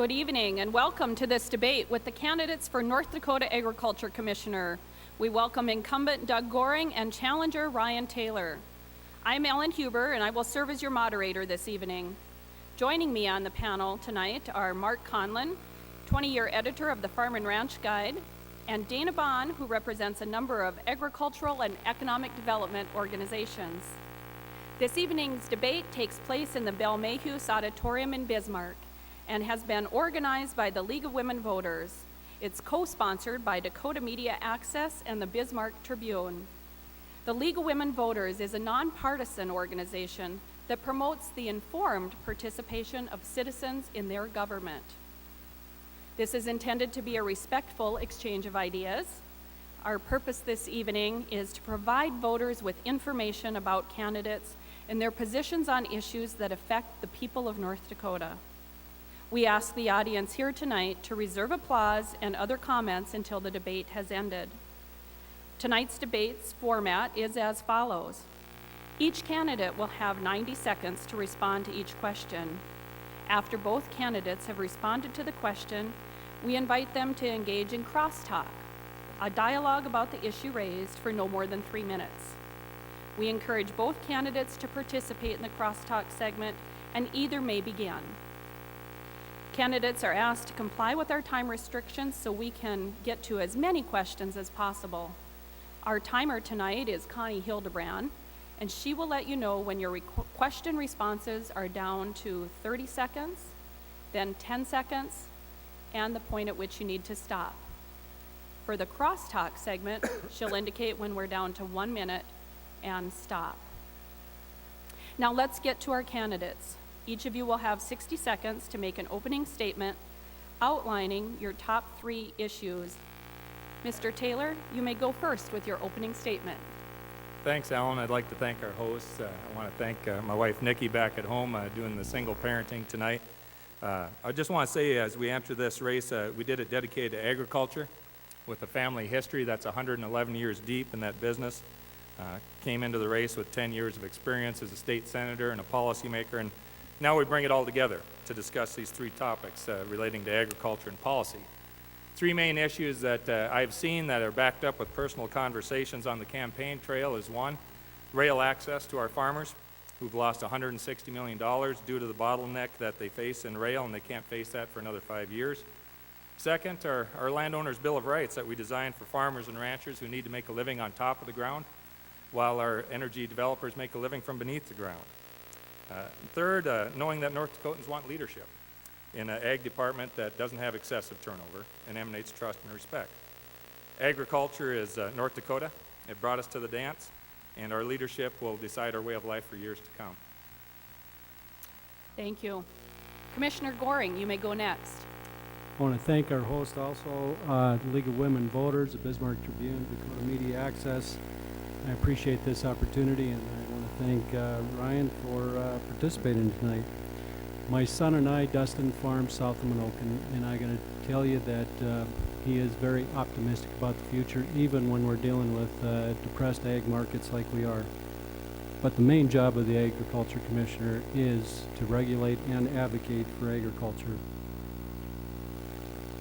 Good evening and welcome to this debate with the candidates for North Dakota Agriculture Commissioner. We welcome incumbent Doug Goring and challenger Ryan Taylor. I'm Ellen Huber and I will serve as your moderator this evening. Joining me on the panel tonight are Mark Conlon, 20-year editor of the Farm and Ranch Guide, and Dana Bond, who represents a number of agricultural and economic development organizations. This evening's debate takes place in the Belle Auditorium in Bismarck and has been organized by the League of Women Voters. It's co-sponsored by Dakota Media Access and the Bismarck Tribune. The League of Women Voters is a nonpartisan organization that promotes the informed participation of citizens in their government. This is intended to be a respectful exchange of ideas. Our purpose this evening is to provide voters with information about candidates and their positions on issues that affect the people of North Dakota. We ask the audience here tonight to reserve applause and other comments until the debate has ended. Tonight's debate's format is as follows. Each candidate will have 90 seconds to respond to each question. After both candidates have responded to the question, we invite them to engage in crosstalk, a dialogue about the issue raised for no more than 3 minutes. We encourage both candidates to participate in the crosstalk segment, and either may begin. Candidates are asked to comply with our time restrictions so we can get to as many questions as possible. Our timer tonight is Connie Hildebrand, and she will let you know when your question responses are down to 30 seconds, then 10 seconds, and the point at which you need to stop. For the crosstalk segment, she'll indicate when we're down to 1 minute and stop. Now let's get to our candidates. Each of you will have 60 seconds to make an opening statement outlining your top 3 issues. Mr. Taylor, you may go first with your opening statement. Thanks, Alan. I'd like to thank our hosts. I want to thank my wife, Nikki, back at home doing the single parenting tonight. I just want to say, as we enter this race, we did it dedicated to agriculture with a family history that's 111 years deep in that business. Came into the race with 10 years of experience as a state senator and a policymaker, and now we bring it all together to discuss these 3 topics relating to agriculture and policy. 3 main issues that I've seen that are backed up with personal conversations on the campaign trail is 1, rail access to our farmers who've lost $160 million due to the bottleneck that they face in rail, and they can't face that for another 5 years. Second, our landowners' Bill of Rights that we designed for farmers and ranchers who need to make a living on top of the ground, while our energy developers make a living from beneath the ground. Third, knowing that North Dakotans want leadership in an ag department that doesn't have excessive turnover and emanates trust and respect. Agriculture is North Dakota. It brought us to the dance, and our leadership will decide our way of life for years to come. Thank you. Commissioner Goring, you may go next. I want to thank our host also, the League of Women Voters, the Bismarck Tribune, Dakota Media Access. I appreciate this opportunity, and I want to thank Ryan for participating tonight. My son and I, Dustin, farm south of Minokan, and I got to tell you that he is very optimistic about the future, even when we're dealing with depressed ag markets like we are. But the main job of the Agriculture Commissioner is to regulate and advocate for agriculture.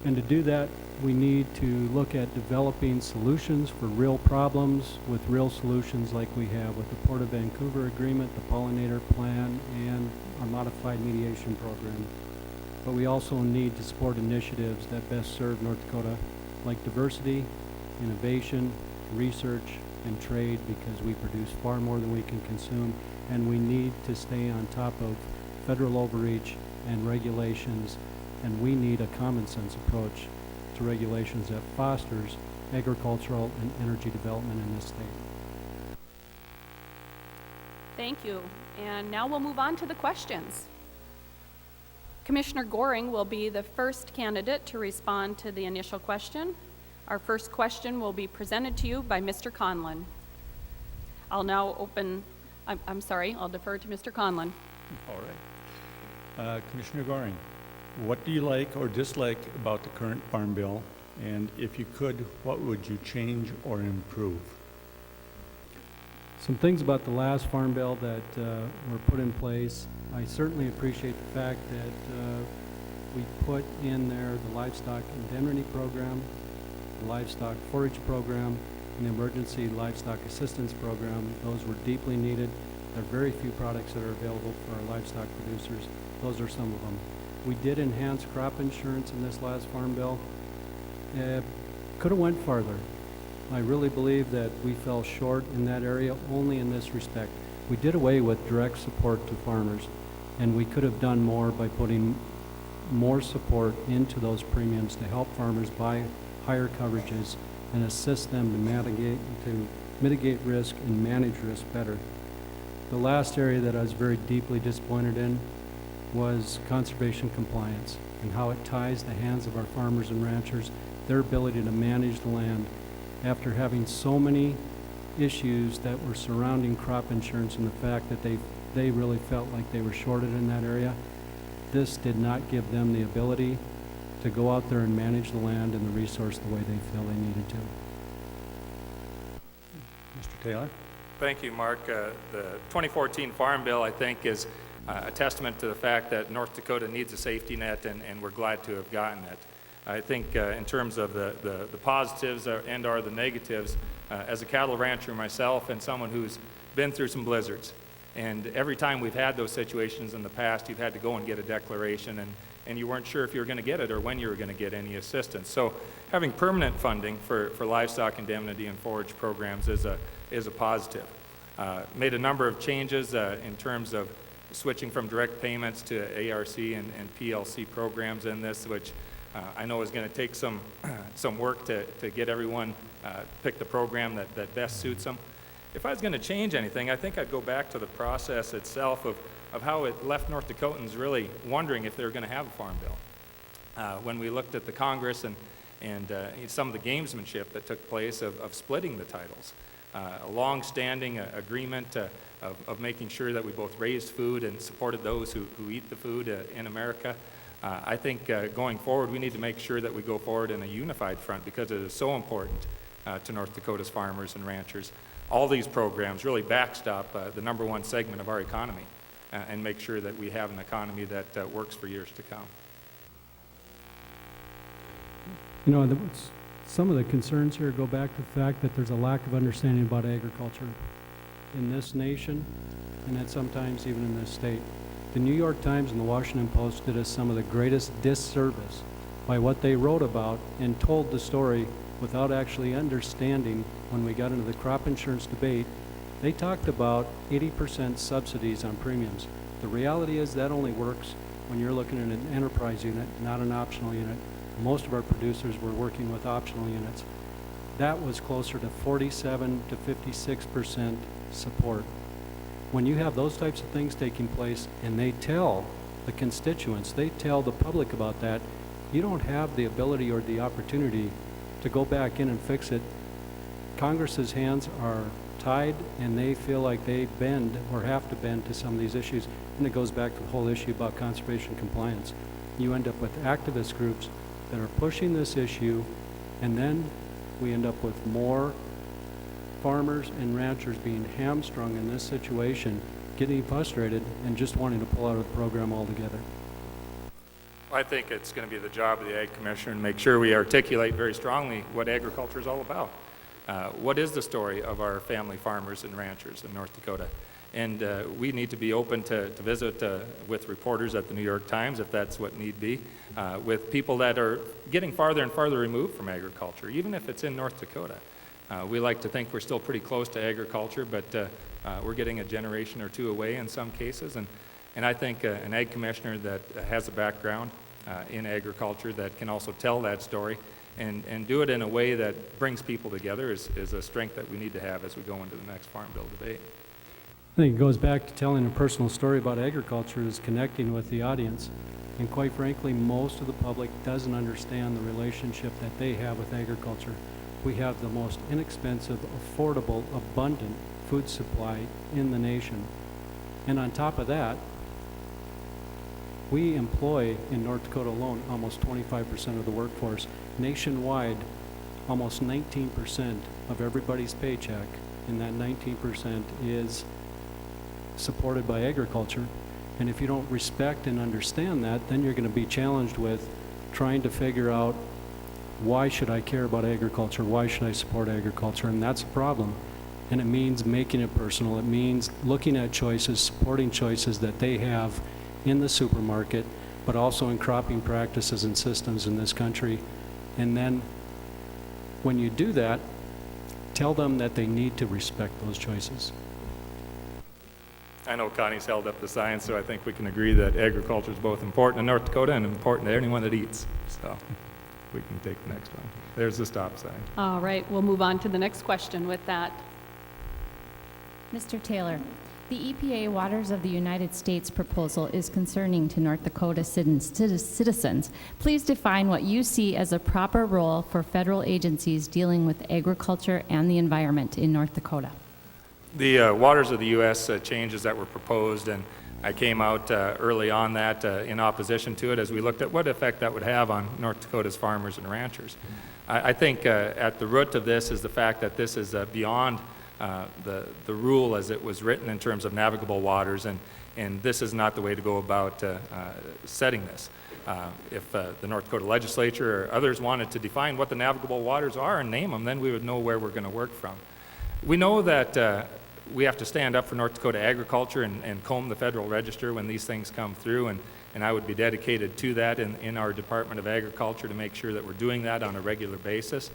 And to do that, we need to look at developing solutions for real problems with real solutions like we have with the Port of Vancouver Agreement, the Pollinator Plan, and our Modified Mediation Program. But we also need to support initiatives that best serve North Dakota, like diversity, innovation, research, and trade, because we produce far more than we can consume, and we need to stay on top of federal overreach and regulations, and we need a common sense approach to regulations that fosters agricultural and energy development in this state. Thank you. And now we'll move on to the questions. Commissioner Goring will be the first candidate to respond to the initial question. Our first question will be presented to you by Mr. Conlon. I'll now open, I'll defer to Mr. Conlon. All right. Commissioner Goring, what do you like or dislike about the current Farm Bill? And if you could, what would you change or improve? Some things about the last Farm Bill that were put in place. I certainly appreciate the fact that we put in there the livestock indemnity program, the livestock forage program, and the emergency livestock assistance program. Those were deeply needed. There are very few products that are available for our livestock producers. Those are some of them. We did enhance crop insurance in this last farm bill. Could have went farther. I really believe that we fell short in that area only in this respect. We did away with direct support to farmers, and we could have done more by putting more support into those premiums to help farmers buy higher coverages and assist them to mitigate risk and manage risk better. The last area that I was very deeply disappointed in was conservation compliance and how it ties the hands of our farmers and ranchers, their ability to manage the land. After having so many issues that were surrounding crop insurance and the fact that they really felt like they were shorted in that area, this did not give them the ability to go out there and manage the land and the resource the way they feel they needed to. Mr. Taylor? Thank you, Mark. The 2014 Farm Bill, I think, is a testament to the fact that North Dakota needs a safety net, and we're glad to have gotten it. I think in terms of the positives and or the negatives, as a cattle rancher myself and someone who's been through some blizzards, and every time we've had those situations in the past, you've had to go and get a declaration, and you weren't sure if you were going to get it or when you were going to get any assistance. So having permanent funding for livestock indemnity and forage programs is a positive. Made a number of changes in terms of switching from direct payments to ARC and PLC programs in this, which I know is going to take some work to get everyone pick the program that best suits them. If I was going to change anything, I think I'd go back to the process itself of how it left North Dakotans really wondering if they were going to have a farm bill. When we looked at the Congress and some of the gamesmanship that took place of splitting the titles, a long-standing agreement of making sure that we both raised food and supported those who eat the food in America. I think going forward, we need to make sure that we go forward in a unified front because it is so important to North Dakota's farmers and ranchers. All these programs really backstop the number one segment of our economy and make sure that we have an economy that works for years to come. You know, some of the concerns here go back to the fact that there's a lack of understanding about agriculture in this nation and that sometimes even in this state. The New York Times and the Washington Post did us some of the greatest disservice by what they wrote about and told the story without actually understanding. When we got into the crop insurance debate, they talked about 80% subsidies on premiums. The reality is that only works when you're looking at an enterprise unit, not an optional unit. Most of our producers were working with optional units. That was closer to 47 to 56% support. When you have those types of things taking place and they tell the constituents, they tell the public about that, you don't have the ability or the opportunity to go back in and fix it. Congress's hands are tied and they feel like they bend or have to bend to some of these issues. And it goes back to the whole issue about conservation compliance. You end up with activist groups that are pushing this issue, and then we end up with more farmers and ranchers being hamstrung in this situation, getting frustrated and just wanting to pull out of the program altogether. I think it's going to be the job of the Ag Commissioner to make sure we articulate very strongly what agriculture is all about. What is the story of our family farmers and ranchers in North Dakota? And we need to be open to visit with reporters at the New York Times, if that's what need be, with people that are getting farther and farther removed from agriculture, even if it's in North Dakota. We like to think we're still pretty close to agriculture, but we're getting a generation or two away in some cases. And I think an Ag Commissioner that has a background in agriculture that can also tell that story and do it in a way that brings people together is a strength that we need to have as we go into the next Farm Bill debate. I think it goes back to telling a personal story about agriculture is connecting with the audience. And quite frankly, most of the public doesn't understand the relationship that they have with agriculture. We have the most inexpensive, affordable, abundant food supply in the nation. And on top of that, we employ in North Dakota alone almost 25% of the workforce. Nationwide, almost 19% of everybody's paycheck, and that 19% is supported by agriculture. And if you don't respect and understand that, then you're going to be challenged with trying to figure out, why should I care about agriculture? Why should I support agriculture? And that's a problem. And it means making it personal. It means looking at choices, supporting choices that they have in the supermarket, but also in cropping practices and systems in this country. And then when you do that, tell them that they need to respect those choices. I know Connie's held up the sign, so I think we can agree that agriculture is both important in North Dakota and important to anyone that eats. So we can take the next one. There's the stop sign. All right, we'll move on to the next question with that. Mr. Taylor, the EPA Waters of the United States proposal is concerning to North Dakota citizens. Please define what you see as a proper role for federal agencies dealing with agriculture and the environment in North Dakota. The waters of the U.S. Changes that were proposed, and I came out early on that in opposition to it as we looked at what effect that would have on North Dakota's farmers and ranchers. I think at the root of this is the fact that this is beyond the rule as it was written in terms of navigable waters, and this is not the way to go about setting this. If the North Dakota legislature or others wanted to define what the navigable waters are and name them, then we would know where we're going to work from. We know that we have to stand up for North Dakota agriculture and comb the Federal Register when these things come through, and I would be dedicated to that in our Department of Agriculture to make sure that we're doing that on a regular basis.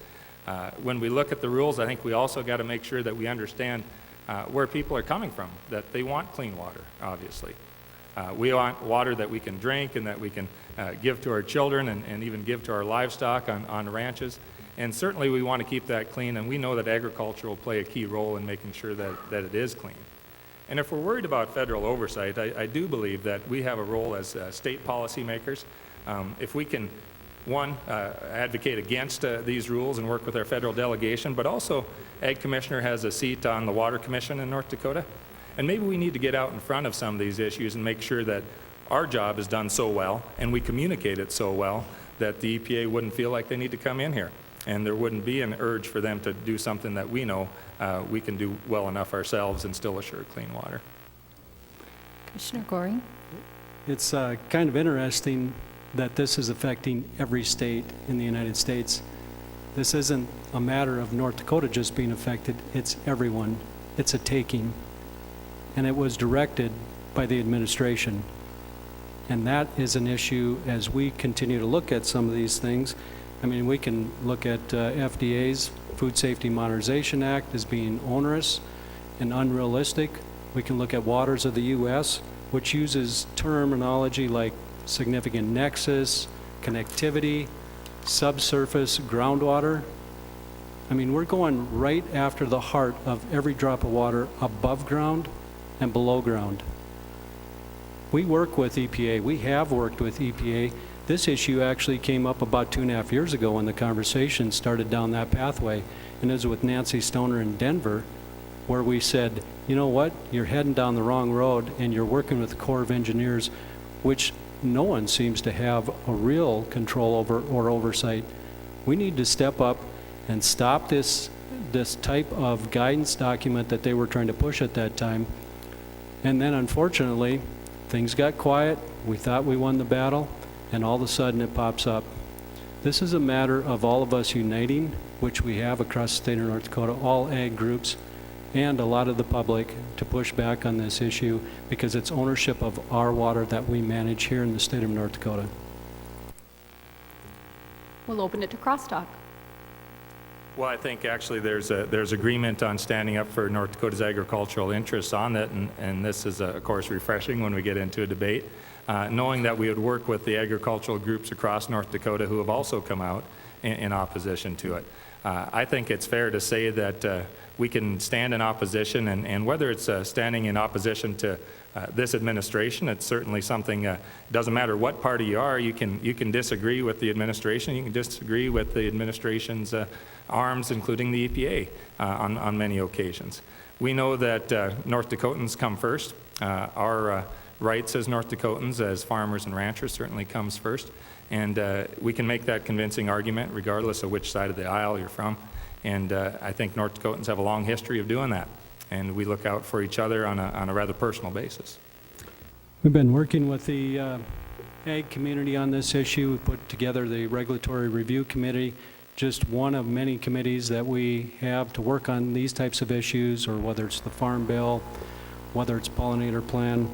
When we look at the rules, I think we also got to make sure that we understand where people are coming from, that they want clean water, obviously. We want water that we can drink and that we can give to our children and even give to our livestock on ranches. And certainly we want to keep that clean, and we know that agriculture will play a key role in making sure that it is clean. And if we're worried about federal oversight, I do believe that we have a role as state policymakers. If we can, one, advocate against these rules and work with our federal delegation, but also Ag Commissioner has a seat on the Water Commission in North Dakota. And maybe we need to get out in front of some of these issues and make sure that our job is done so well and we communicate it so well that the EPA wouldn't feel like they need to come in here. And there wouldn't be an urge for them to do something that we know we can do well enough ourselves and still assure clean water. Commissioner Goring? It's kind of interesting that this is affecting every state in the United States. This isn't a matter of North Dakota just being affected, it's everyone. It's a taking. And it was directed by the administration. And that is an issue as we continue to look at some of these things. I mean, we can look at FDA's Food Safety Modernization Act as being onerous and unrealistic. We can look at Waters of the U.S., which uses terminology like significant nexus, connectivity, subsurface groundwater. I mean, we're going right after the heart of every drop of water above ground and below ground. We work with EPA. We have worked with EPA. This issue actually came up about 2.5 years ago when the conversation started down that pathway, and it was with Nancy Stoner in Denver, where we said, you know what, you're heading down the wrong road and you're working with the Corps of Engineers, which no one seems to have a real control over or oversight. We need to step up and stop this type of guidance document that they were trying to push at that time. And then unfortunately, things got quiet. We thought we won the battle, and all of a sudden it pops up. This is a matter of all of us uniting, which we have across the state of North Dakota, all ag groups, and a lot of the public to push back on this issue because it's ownership of our water that we manage here in the state of North Dakota. We'll open it to crosstalk. Well, I think actually there's agreement on standing up for North Dakota's agricultural interests on it, and this is, of course, refreshing when we get into a debate, knowing that we would work with the agricultural groups across North Dakota who have also come out in opposition to it. I think it's fair to say that we can stand in opposition, and whether it's standing in opposition to this administration, it's certainly something, doesn't matter what party you are, you can disagree with the administration, you can disagree with the administration's arms, including the EPA, on many occasions. We know that North Dakotans come first. Our rights as North Dakotans, as farmers and ranchers, certainly comes first. And we can make that convincing argument regardless of which side of the aisle you're from. And I think North Dakotans have a long history of doing that. And we look out for each other on a rather personal basis. We've been working with the ag community on this issue. We put together the Regulatory Review Committee, just one of many committees that we have to work on these types of issues, or whether it's the Farm Bill, whether it's pollinator plan.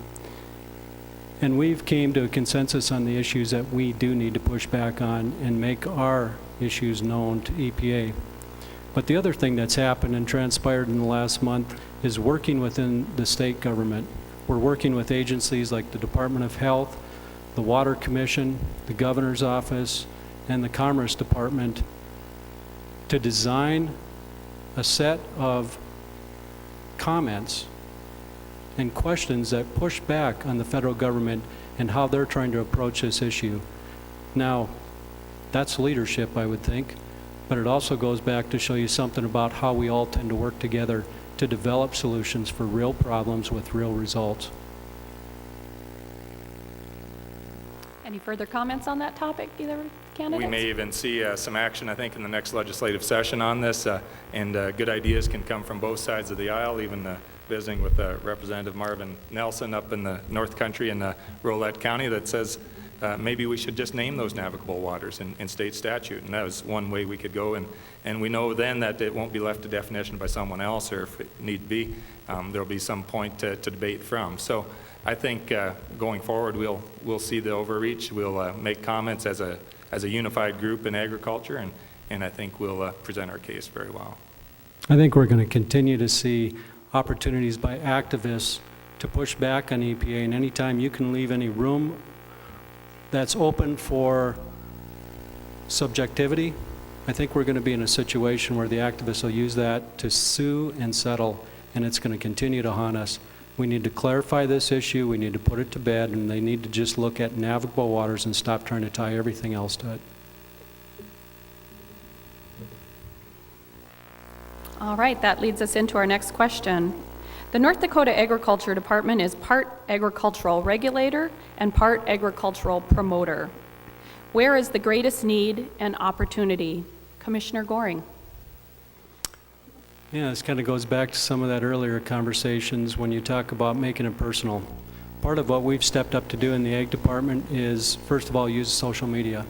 And we've came to a consensus on the issues that we do need to push back on and make our issues known to EPA. But the other thing that's happened and transpired in the last month is working within the state government. We're working with agencies like the Department of Health, the Water Commission, the Governor's Office, and the Commerce Department to design a set of comments and questions that push back on the federal government and how they're trying to approach this issue. Now, that's leadership, I would think, but it also goes back to show you something about how we all tend to work together to develop solutions for real problems with real results. Any further comments on that topic, either candidates? We may even see some action, I think, in the next legislative session on this, and good ideas can come from both sides of the aisle, even visiting with Representative Marvin Nelson up in the North Country in Rolette County that says maybe we should just name those navigable waters in state statute, and that was one way we could go, and we know then that it won't be left to definition by someone else, or if it need be, there'll be some point to debate from. So I think going forward we'll see the overreach, we'll make comments as a unified group in agriculture, and I think we'll present our case very well. I think we're going to continue to see opportunities by activists to push back on EPA, and anytime you can leave any room that's open for subjectivity, I think we're going to be in a situation where the activists will use that to sue and settle, and it's going to continue to haunt us. We need to clarify this issue, we need to put it to bed, and they need to just look at navigable waters and stop trying to tie everything else to it. All right, that leads us into our next question. The North Dakota Agriculture Department is part agricultural regulator and part agricultural promoter. Where is the greatest need and opportunity? Commissioner Goring. Yeah, this kind of goes back to some of that earlier conversations when you talk about making it personal. Part of what we've stepped up to do in the Ag Department is, first of all, use social media.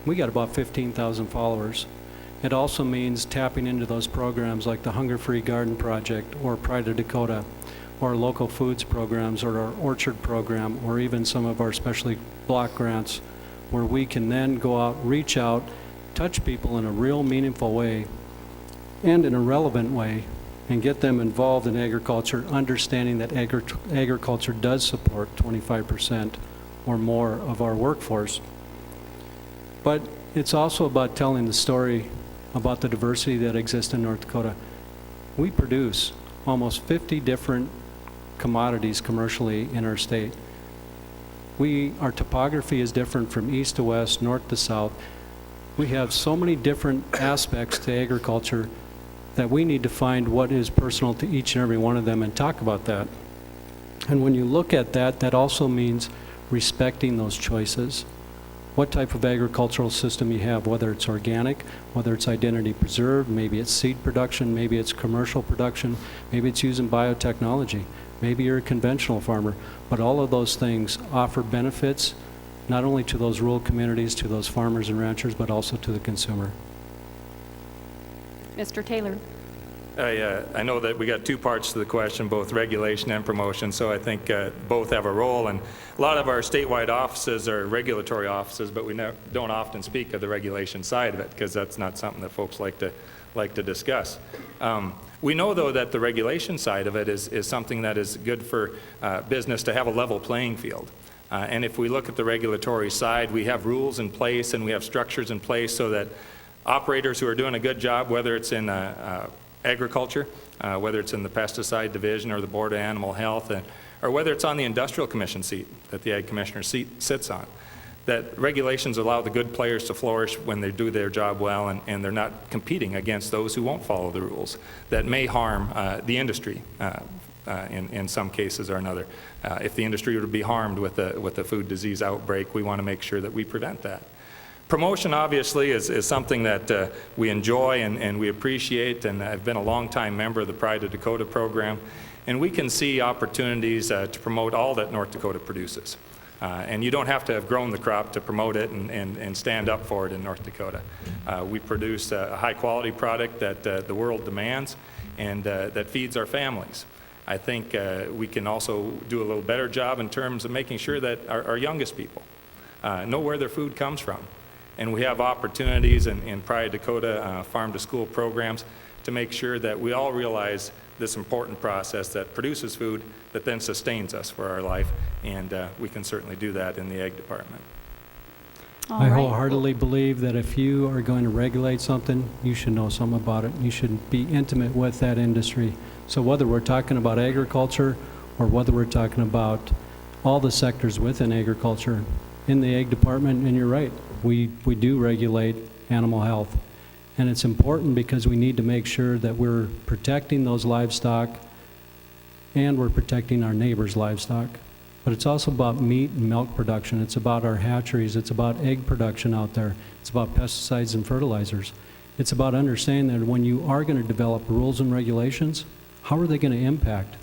We got about 15,000 followers. It also means tapping into those programs like the Hunger-Free Garden Project or Pride of Dakota or local foods programs or our orchard program or even some of our specialty block grants, where we can then go out, reach out, touch people in a real meaningful way and in a relevant way, and get them involved in agriculture, understanding that agriculture does support 25% or more of our workforce. But it's also about telling the story about the diversity that exists in North Dakota. We produce almost 50 different commodities commercially in our state. Our topography is different from east to west, north to south. We have so many different aspects to agriculture that we need to find what is personal to each and every one of them and talk about that. And when you look at that, that also means respecting those choices. What type of agricultural system you have, whether it's organic, whether it's identity preserved, maybe it's seed production, maybe it's commercial production, maybe it's using biotechnology, maybe you're a conventional farmer, but all of those things offer benefits not only to those rural communities, to those farmers and ranchers, but also to the consumer. Mr. Taylor. I know that we got two parts to the question, both regulation and promotion, so I think both have a role. And a lot of our statewide offices are regulatory offices, but we don't often speak of the regulation side of it because that's not something that folks like to discuss. We know, though, that the regulation side of it is something that is good for business to have a level playing field. And if we look at the regulatory side, we have rules in place and we have structures in place so that operators who are doing a good job, whether it's in agriculture, whether it's in the pesticide division or the Board of Animal Health, or whether it's on the industrial commission seat that the Ag Commissioner sits on, that regulations allow the good players to flourish when they do their job well and they're not competing against those who won't follow the rules that may harm the industry in some cases or another. If the industry were to be harmed with a food disease outbreak, we want to make sure that we prevent that. Promotion, obviously, is something that we enjoy and we appreciate, and I've been a long-time member of the Pride of Dakota program, and we can see opportunities to promote all that North Dakota produces. And you don't have to have grown the crop to promote it and stand up for it in North Dakota. We produce a high-quality product that the world demands and that feeds our families. I think we can also do a little better job in terms of making sure that our youngest people know where their food comes from. And we have opportunities in Pride Dakota farm-to-school programs to make sure that we all realize this important process that produces food that then sustains us for our life, and we can certainly do that in the Ag Department. All I right. wholeheartedly believe that if you are going to regulate something, you should know something about it. You should be intimate with that industry. So whether we're talking about agriculture or whether we're talking about all the sectors within agriculture, in the Ag Department, and you're right, we do regulate animal health. And it's important because we need to make sure that we're protecting those livestock and we're protecting our neighbors' livestock. But it's also about meat and milk production. It's about our hatcheries. It's about egg production out there. It's about pesticides and fertilizers. It's about understanding that when you are going to develop rules and regulations, how are they going to impact?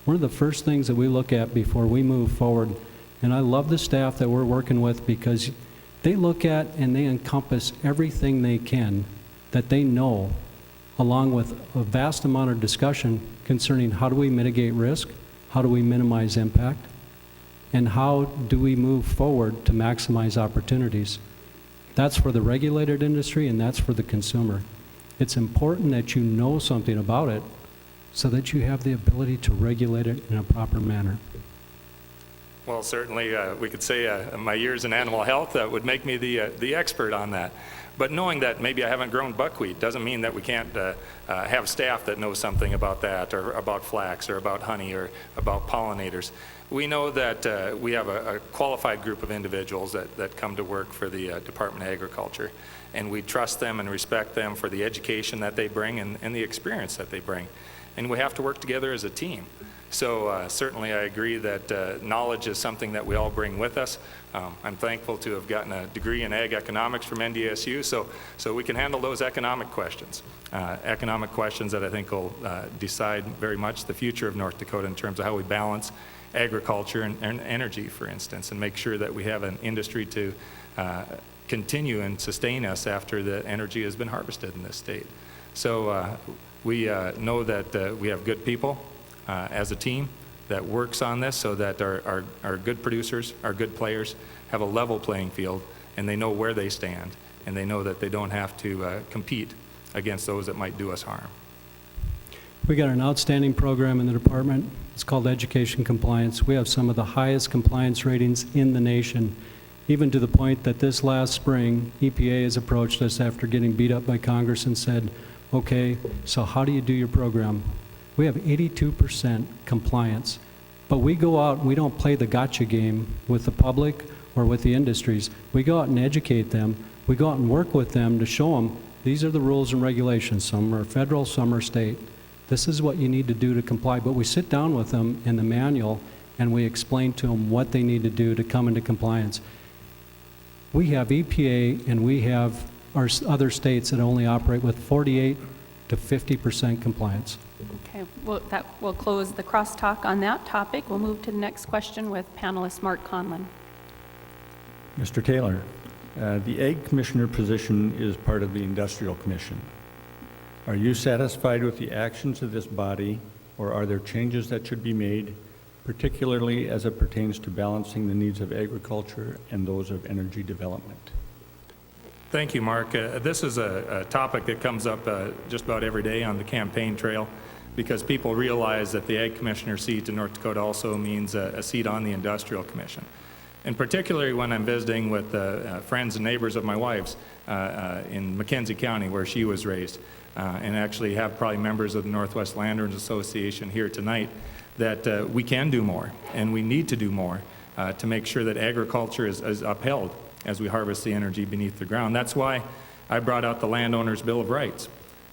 One of the first things that we look at before we move forward, and I love the staff that we're working with because they look at and they encompass everything they can that they know, along with a vast amount of discussion concerning how do we mitigate risk, how do we minimize impact, and how do we move forward to maximize opportunities. That's for the regulated industry and that's for the consumer. It's important that you know something about it so that you have the ability to regulate it in a proper manner. Well, certainly we could say my years in animal health would make me the expert on that. But knowing that maybe I haven't grown buckwheat doesn't mean that we can't have staff that know something about that, or about flax, or about honey, or about pollinators. We know that we have a qualified group of individuals that come to work for the Department of Agriculture, and we trust them and respect them for the education that they bring and the experience that they bring. And we have to work together as a team. So certainly I agree that knowledge is something that we all bring with us. I'm thankful to have gotten a degree in ag economics from NDSU, so we can handle those economic questions that I think will decide very much the future of North Dakota in terms of how we balance agriculture and energy, for instance, and make sure that we have an industry to continue and sustain us after the energy has been harvested in this state. So we know that we have good people as a team that works on this so that our good producers, our good players have a level playing field, and they know where they stand, and they know that they don't have to compete against those that might do us harm. We got an outstanding program in the department. It's called Education Compliance. We have some of the highest compliance ratings in the nation, even to the point that this last spring, EPA has approached us after getting beat up by Congress and said, okay, so how do you do your program? We have 82% compliance, but we go out and we don't play the gotcha game with the public or with the industries. We go out and educate them. We go out and work with them to show them these are the rules and regulations. Some are federal, some are state. This is what you need to do to comply. But we sit down with them in the manual and we explain to them what they need to do to come into compliance. We have EPA and we have our other states that only operate with 48 to 50% compliance. Okay, well, that will close the crosstalk on that topic. We'll move to the next question with panelist Mark Conlon. Mr. Taylor, the Ag Commissioner position is part of the Industrial Commission. Are you satisfied with the actions of this body, or are there changes that should be made, particularly as it pertains to balancing the needs of agriculture and those of energy development? Thank you, Mark. This is a topic that comes up just about every day on the campaign trail, because people realize that the Ag Commissioner seat in North Dakota also means a seat on the Industrial Commission. And particularly when I'm visiting with friends and neighbors of my wife's in McKenzie County, where she was raised, and actually have probably members of the Northwest Landowners Association here tonight, that we can do more, and we need to do more to make sure that agriculture is upheld as we harvest the energy beneath the ground. That's why I brought out the Landowner's Bill of Rights.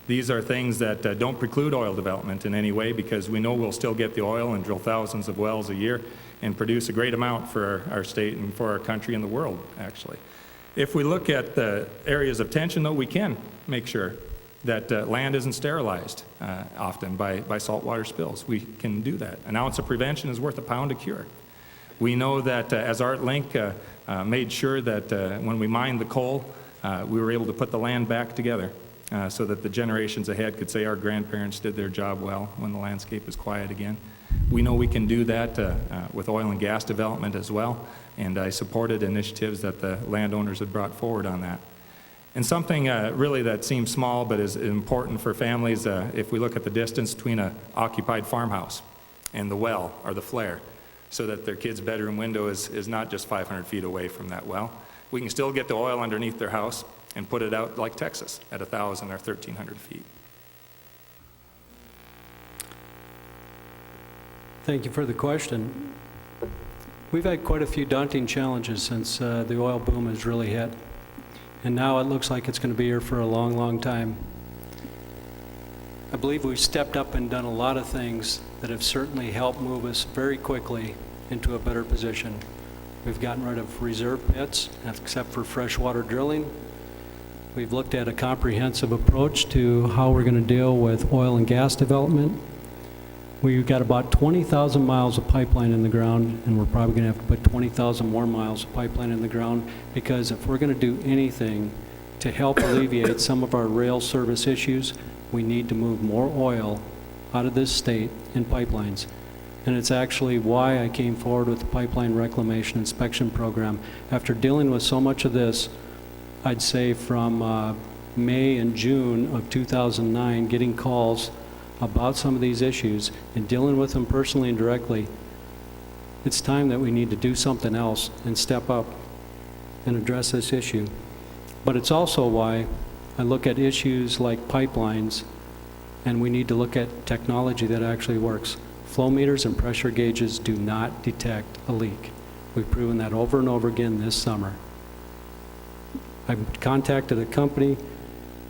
These are things that don't preclude oil development in any way, because we know we'll still get the oil and drill thousands of wells a year and produce a great amount for our state and for our country and the world, actually. If we look at the areas of tension, though, we can make sure that land isn't sterilized often by saltwater spills. We can do that. An ounce of prevention is worth a pound of cure. We know that as ArtLink made sure that when we mined the coal, we were able to put the land back together so that the generations ahead could say our grandparents did their job well when the landscape is quiet again. We know we can do that with oil and gas development as well, and I supported initiatives that the landowners had brought forward on that. And something really that seems small but is important for families, if we look at the distance between an occupied farmhouse and the well or the flare, so that their kid's bedroom window is not just 500 feet away from that well. We can still get the oil underneath their house and put it out like Texas at 1,000 or 1,300 feet. Thank you for the question. We've had quite a few daunting challenges since the oil boom has really hit. And now it looks like it's going to be here for a long, long time. I believe we've stepped up and done a lot of things that have certainly helped move us very quickly into a better position. We've gotten rid of reserve pits, except for freshwater drilling. We've looked at a comprehensive approach to how we're going to deal with oil and gas development. We've got about 20,000 miles of pipeline in the ground, and we're probably going to have to put 20,000 more miles of pipeline in the ground, because if we're going to do anything to help alleviate some of our rail service issues, we need to move more oil out of this state in pipelines. And it's actually why I came forward with the Pipeline Reclamation Inspection Program. After dealing with so much of this, I'd say from May and June of 2009, getting calls about some of these issues and dealing with them personally and directly, it's time that we need to do something else and step up and address this issue. But it's also why I look at issues like pipelines, and we need to look at technology that actually works. Flow meters and pressure gauges do not detect a leak. We've proven that over and over again this summer. I've contacted a company,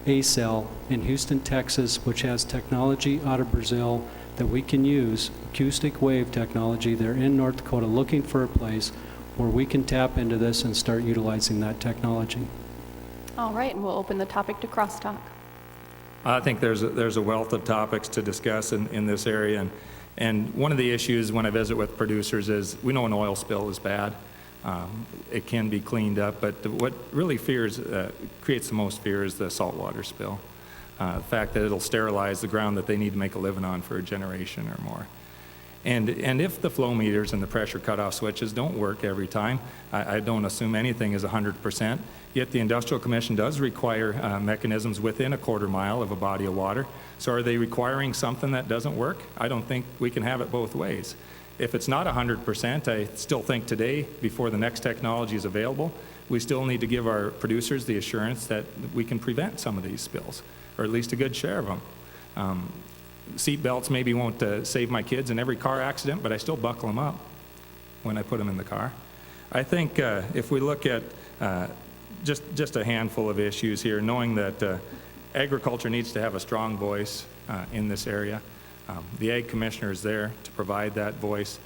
ACEL, in Houston, Texas, which has technology out of Brazil that we can use, acoustic wave technology. They're in North Dakota looking for a place where we can tap into this and start utilizing that technology. All right, and we'll open the topic to crosstalk. I think there's a wealth of topics to discuss in this area, and one of the issues when I visit with producers is we know an oil spill is bad. It can be cleaned up, but what really creates the most fear is the saltwater spill. The fact that it'll sterilize the ground that they need to make a living on for a generation or more. And if the flow meters and the pressure cutoff switches don't work every time, I don't assume anything is 100%, yet the Industrial Commission does require mechanisms within a quarter mile of a body of water. So are they requiring something that doesn't work? I don't think we can have it both ways. If it's not 100%, I still think today, before the next technology is available, we still need to give our producers the assurance that we can prevent some of these spills, or at least a good share of them. Seat belts maybe won't save my kids in every car accident, but I still buckle them up when I put them in the car. I think if we look at just a handful of issues here, knowing that agriculture needs to have a strong voice in this area. The Ag Commissioner is there to provide that voice.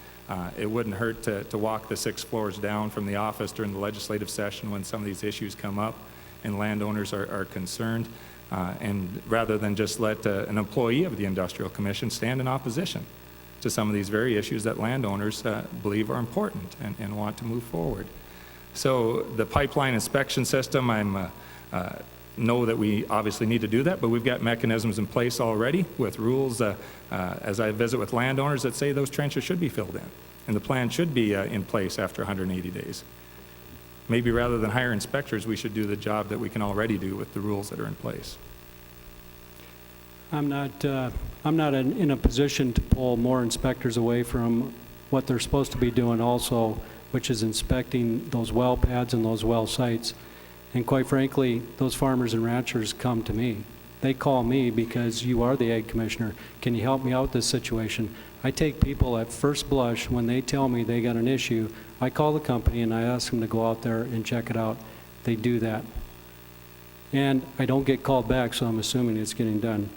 It wouldn't hurt to walk the 6 floors down from the office during the legislative session when some of these issues come up and landowners are concerned, and rather than just let an employee of the Industrial Commission stand in opposition to some of these very issues that landowners believe are important and want to move forward. So the pipeline inspection system, I'm know that we obviously need to do that, but we've got mechanisms in place already with rules as I visit with landowners that say those trenches should be filled in, and the plan should be in place after 180 days. Maybe rather than hire inspectors, we should do the job that we can already do with the rules that are in place. I'm not in a position to pull more inspectors away from what they're supposed to be doing also, which is inspecting those well pads and those well sites. And quite frankly, those farmers and ranchers come to me. They call me because you are the Ag Commissioner. Can you help me out with this situation? I take people at first blush when they tell me they got an issue. I call the company and I ask them to go out there and check it out. They do that. And I don't get called back, so I'm assuming it's getting done.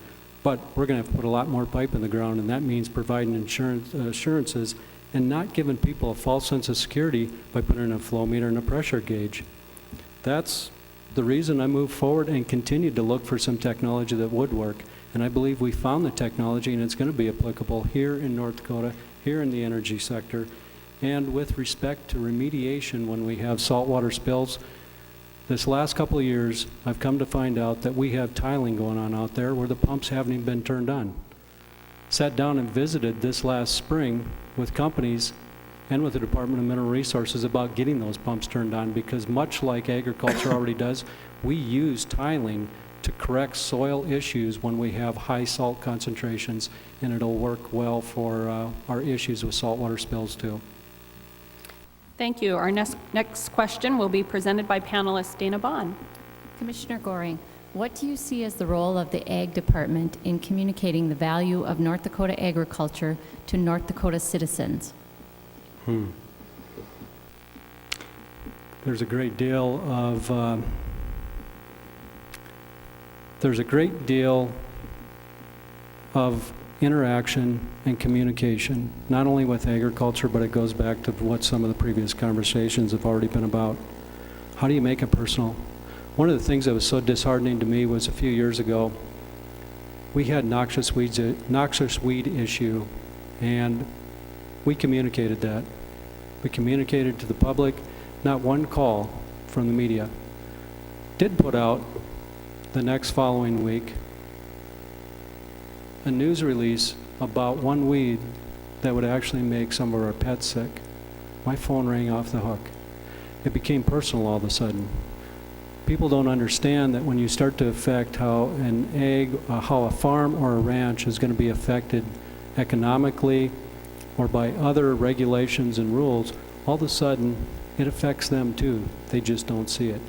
But we're going to have to put a lot more pipe in the ground, and that means providing assurances and not giving people a false sense of security by putting in a flow meter and a pressure gauge. That's the reason I moved forward and continued to look for some technology that would work. And I believe we found the technology, and it's going to be applicable here in North Dakota, here in the energy sector. And with respect to remediation, when we have saltwater spills, this last couple of years, I've come to find out that we have tiling going on out there where the pumps haven't even been turned on. Sat down and visited this last spring with companies and with the Department of Mineral Resources about getting those pumps turned on, because much like agriculture already does, we use tiling to correct soil issues when we have high salt concentrations, and it'll work well for our issues with saltwater spills too. Thank you. Our next question will be presented by panelist Dana Bond. Commissioner Goring, what do you see as the role of the Ag Department in communicating the value of North Dakota agriculture to North Dakota citizens? There's a great deal of interaction and communication, not only with agriculture, but it goes back to what some of the previous conversations have already been about. How do you make it personal? One of the things that was so disheartening to me was a few years ago, we had noxious weed issue, and we communicated that. We communicated to the public, not one call from the media. Did put out the next following week a news release about one weed that would actually make some of our pets sick. My phone rang off the hook. It became personal all of a sudden. People don't understand that when you start to affect how how a farm or a ranch is going to be affected economically or by other regulations and rules, all of a sudden it affects them too. They just don't see it.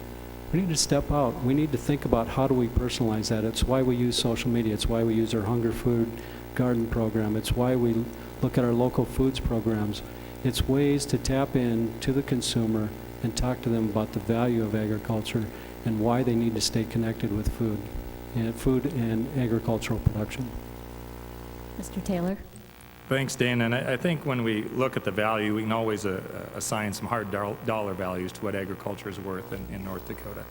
We need to step out. We need to think about how do we personalize that. It's why we use social media. It's why we use our Hunger Food Garden program. It's why we look at our local foods programs. It's ways to tap in to the consumer and talk to them about the value of agriculture and why they need to stay connected with food and agricultural production. Mr. Taylor? Thanks, Dana. And I think when we look at the value, we can always assign some hard dollar values to what agriculture is worth in North Dakota,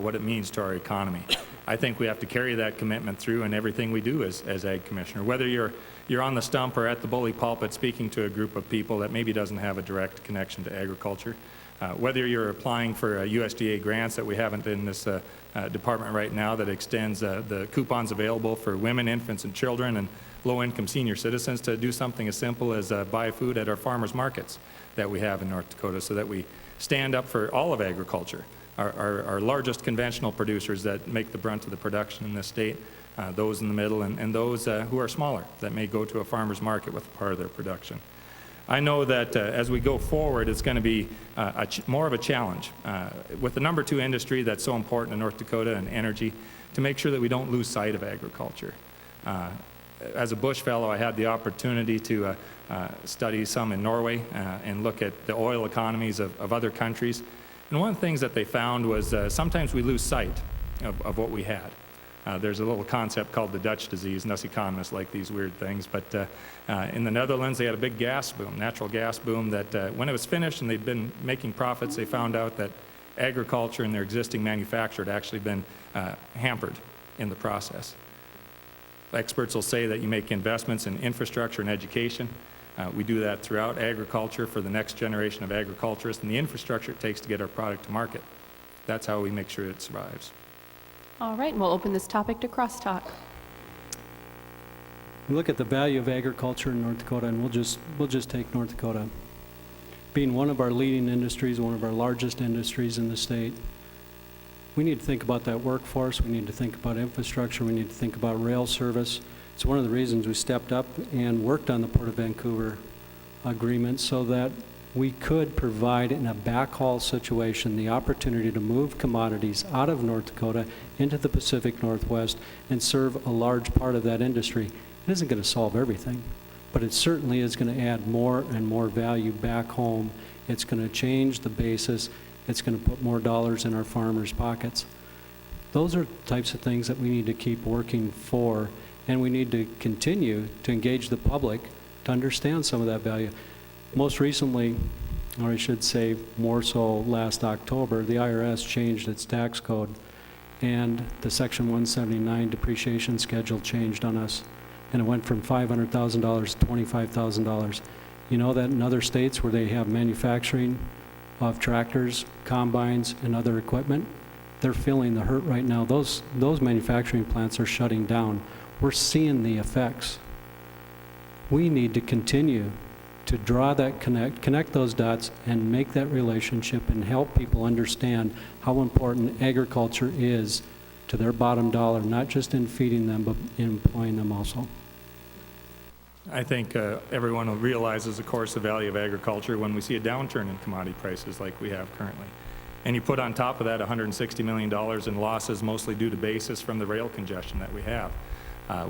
what it means to our economy. I think we have to carry that commitment through in everything we do as Ag Commissioner. Whether you're on the stump or at the bully pulpit speaking to a group of people that maybe doesn't have a direct connection to agriculture, whether you're applying for USDA grants that we haven't in this department right now that extends the coupons available for women, infants, and children, and low-income senior citizens to do something as simple as buy food at our farmers markets that we have in North Dakota, so that we stand up for all of agriculture, our largest conventional producers that make the brunt of the production in this state, those in the middle, and those who are smaller that may go to a farmer's market with part of their production. I know that as we go forward, it's going to be more of a challenge with the number 2 industry that's so important in North Dakota and energy, to make sure that we don't lose sight of agriculture. As a bush fellow, I had the opportunity to study some in Norway and look at the oil economies of other countries. And one of the things that they found was sometimes we lose sight of what we had. There's a little concept called the Dutch disease, and us economists like these weird things. But in the Netherlands, they had a big gas boom, natural gas boom, that when it was finished and they'd been making profits, they found out that agriculture and their existing manufacture had actually been hampered in the process. Experts will say that you make investments in infrastructure and education. We do that throughout agriculture for the next generation of agriculturists, and the infrastructure it takes to get our product to market. That's how we make sure it survives. All right, we'll open this topic to crosstalk. We look at the value of agriculture in North Dakota, and we'll just take North Dakota. Being one of our leading industries, one of our largest industries in the state, we need to think about that workforce. We need to think about infrastructure. We need to think about rail service. It's one of the reasons we stepped up and worked on the Port of Vancouver agreement, so that we could provide in a backhaul situation the opportunity to move commodities out of North Dakota into the Pacific Northwest and serve a large part of that industry. It isn't going to solve everything, but it certainly is going to add more and more value back home. It's going to change the basis. It's going to put more dollars in our farmers' pockets. Those are types of things that we need to keep working for, and we need to continue to engage the public to understand some of that value. Most recently, or I should say more so last October, the IRS changed its tax code, and the Section 179 depreciation schedule changed on us, and it went from $500,000 to $25,000. You know that in other states where they have manufacturing of tractors, combines, and other equipment, they're feeling the hurt right now. Those manufacturing plants are shutting down. We're seeing the effects. We need to continue to draw that connect those dots and make that relationship and help people understand how important agriculture is to their bottom dollar, not just in feeding them, but in employing them also. I think everyone realizes, of course, the value of agriculture when we see a downturn in commodity prices like we have currently. And you put on top of that $160 million in losses, mostly due to basis from the rail congestion that we have.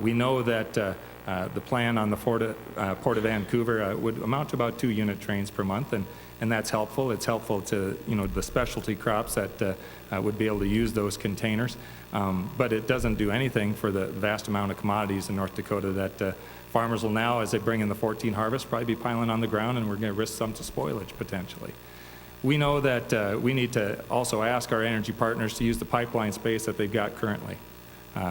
We know that the plan on the Port of Vancouver would amount to about 2 unit trains per month, and that's helpful. It's helpful to the specialty crops that would be able to use those containers, but it doesn't do anything for the vast amount of commodities in North Dakota that farmers will now, as they bring in the 14 harvest, probably be piling on the ground, and we're going to risk some to spoilage potentially. We know that we need to also ask our energy partners to use the pipeline space that they've got currently.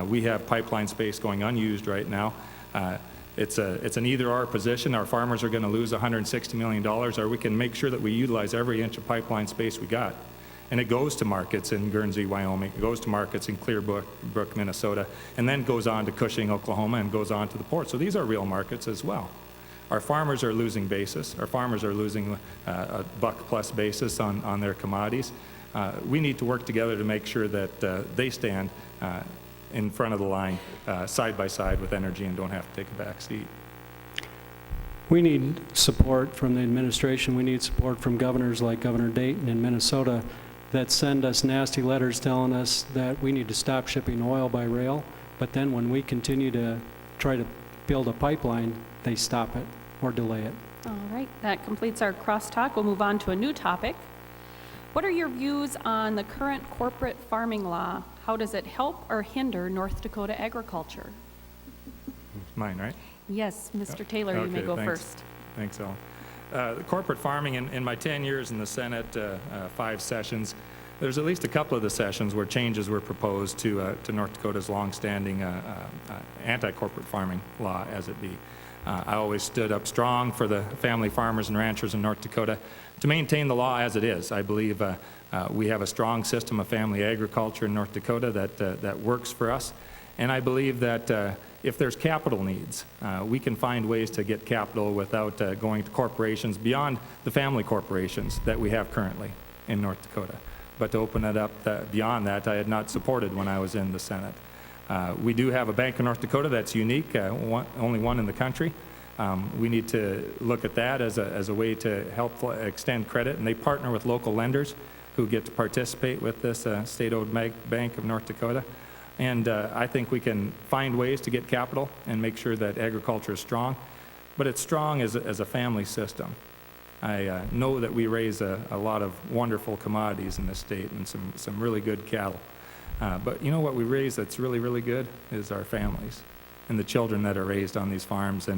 We have pipeline space going unused right now. It's an either-or position. Our farmers are going to lose $160 million, or we can make sure that we utilize every inch of pipeline space we got. And it goes to markets in Guernsey, Wyoming. It goes to markets in Clearbrook, Minnesota, and then goes on to Cushing, Oklahoma, and goes on to the port. So these are real markets as well. Our farmers are losing basis. Our farmers are losing a buck-plus basis on their commodities. We need to work together to make sure that they stand in front of the line, side by side with energy, and don't have to take a back seat. We need support from the administration. We need support from governors like Governor Dayton in Minnesota that send us nasty letters telling us that we need to stop shipping oil by rail, but then when we continue to try to build a pipeline, they stop it or delay it. All right, that completes our crosstalk. We'll move on to a new topic. What are your views on the current corporate farming law? How does it help or hinder North Dakota agriculture? Mine, right? Yes, Mr. Taylor, you may Okay, go thanks. first. Thanks, Ellen. The corporate farming, in my 10 years in the Senate, 5 sessions, there's at least a couple of the sessions where changes were proposed to North Dakota's longstanding anti-corporate farming law, as it be. I always stood up strong for the family farmers and ranchers in North Dakota to maintain the law as it is. I believe we have a strong system of family agriculture in North Dakota that works for us. And I believe that if there's capital needs, we can find ways to get capital without going to corporations beyond the family corporations that we have currently in North Dakota. But to open it up beyond that, I had not supported when I was in the Senate. We do have a bank in North Dakota that's unique, only one in the country. We need to look at that as a way to help extend credit, and they partner with local lenders who get to participate with this state-owned Bank of North Dakota. And I think we can find ways to get capital and make sure that agriculture is strong, but it's strong as a family system. I know that we raise a lot of wonderful commodities in this state and some really good cattle. But you know what we raise that's really, really good is our families and the children that are raised on these farms.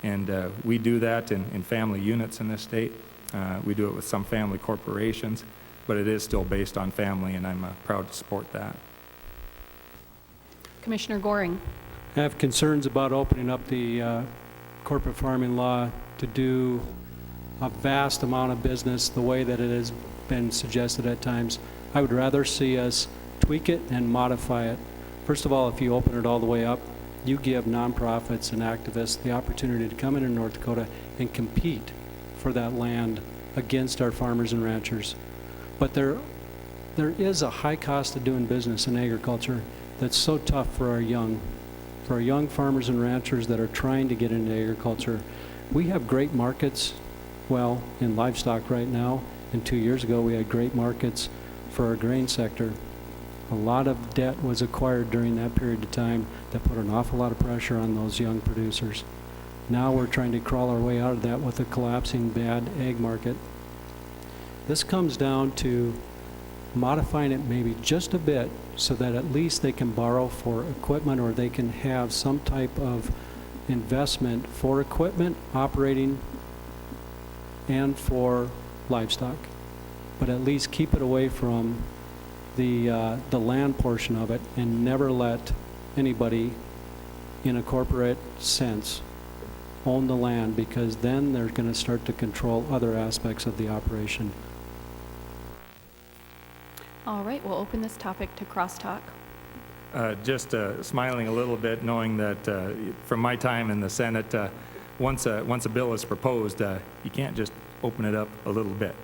And we do that in family units in this state. We do it with some family corporations, but it is still based on family, and I'm proud to support that. Commissioner Goring. I have concerns about opening up the corporate farming law to do a vast amount of business the way that it has been suggested at times. I would rather see us tweak it and modify it. First of all, if you open it all the way up, you give nonprofits and activists the opportunity to come into North Dakota and compete for that land against our farmers and ranchers. But there is a high cost of doing business in agriculture that's so tough for our young farmers and ranchers that are trying to get into agriculture. We have great markets, well, in livestock right now, and 2 years ago we had great markets for our grain sector. A lot of debt was acquired during that period of time that put an awful lot of pressure on those young producers. Now we're trying to crawl our way out of that with a collapsing bad ag market. This comes down to modifying it maybe just a bit so that at least they can borrow for equipment, or they can have some type of investment for equipment, operating, and for livestock, but at least keep it away from the land portion of it and never let anybody in a corporate sense own the land, because then they're going to start to control other aspects of the operation. All right, we'll open this topic to crosstalk. Just smiling a little bit, knowing that from my time in the Senate, once a bill is proposed, you can't just open it up a little bit.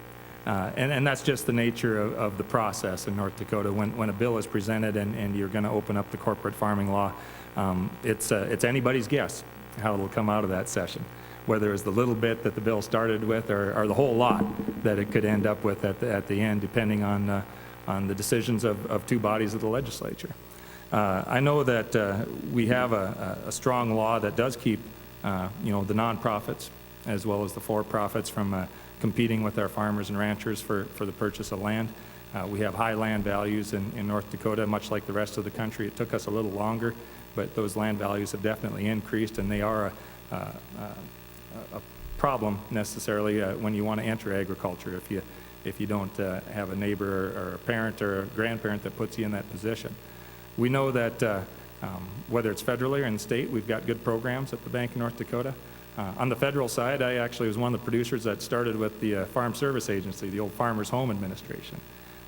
And that's just the nature of the process in North Dakota. When a bill is presented and you're going to open up the corporate farming law, it's anybody's guess how it'll come out of that session, whether it's the little bit that the bill started with or the whole lot that it could end up with at the end, depending on the decisions of two bodies of the legislature. I know that we have a strong law that does keep the nonprofits as well as the for-profits from competing with our farmers and ranchers for the purchase of land. We have high land values in North Dakota, much like the rest of the country. It took us a little longer, but those land values have definitely increased, and they are a problem necessarily when you want to enter agriculture if you don't have a neighbor or a parent or a grandparent that puts you in that position. We know that whether it's federally or in state, we've got good programs at the Bank of North Dakota. On the federal side, I actually was one of the producers that started with the Farm Service Agency, the old Farmers Home Administration.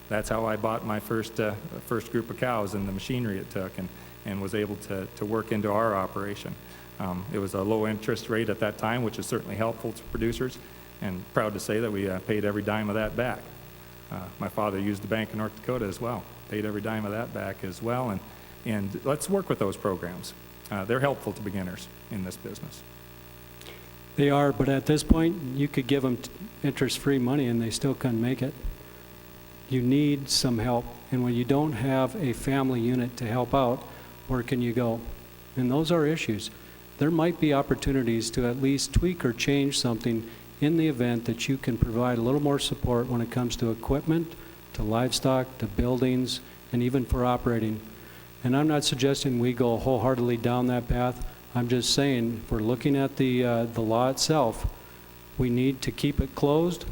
That's how I bought my first group of cows and the machinery it took, and was able to work into our operation. It was a low interest rate at that time, which is certainly helpful to producers, and proud to say that we paid every dime of that back. My father used the Bank of North Dakota as well, paid every dime of that back as well, and let's work with those programs. They're helpful to beginners in this business. They are, but at this point, you could give them interest-free money and they still couldn't make it. You need some help, and when you don't have a family unit to help out, where can you go? And those are issues. There might be opportunities to at least tweak or change something in the event that you can provide a little more support when it comes to equipment, to livestock, to buildings, and even for operating. And I'm not suggesting we go wholeheartedly down that path. I'm just saying, if we're looking at the law itself, we need to keep it closed,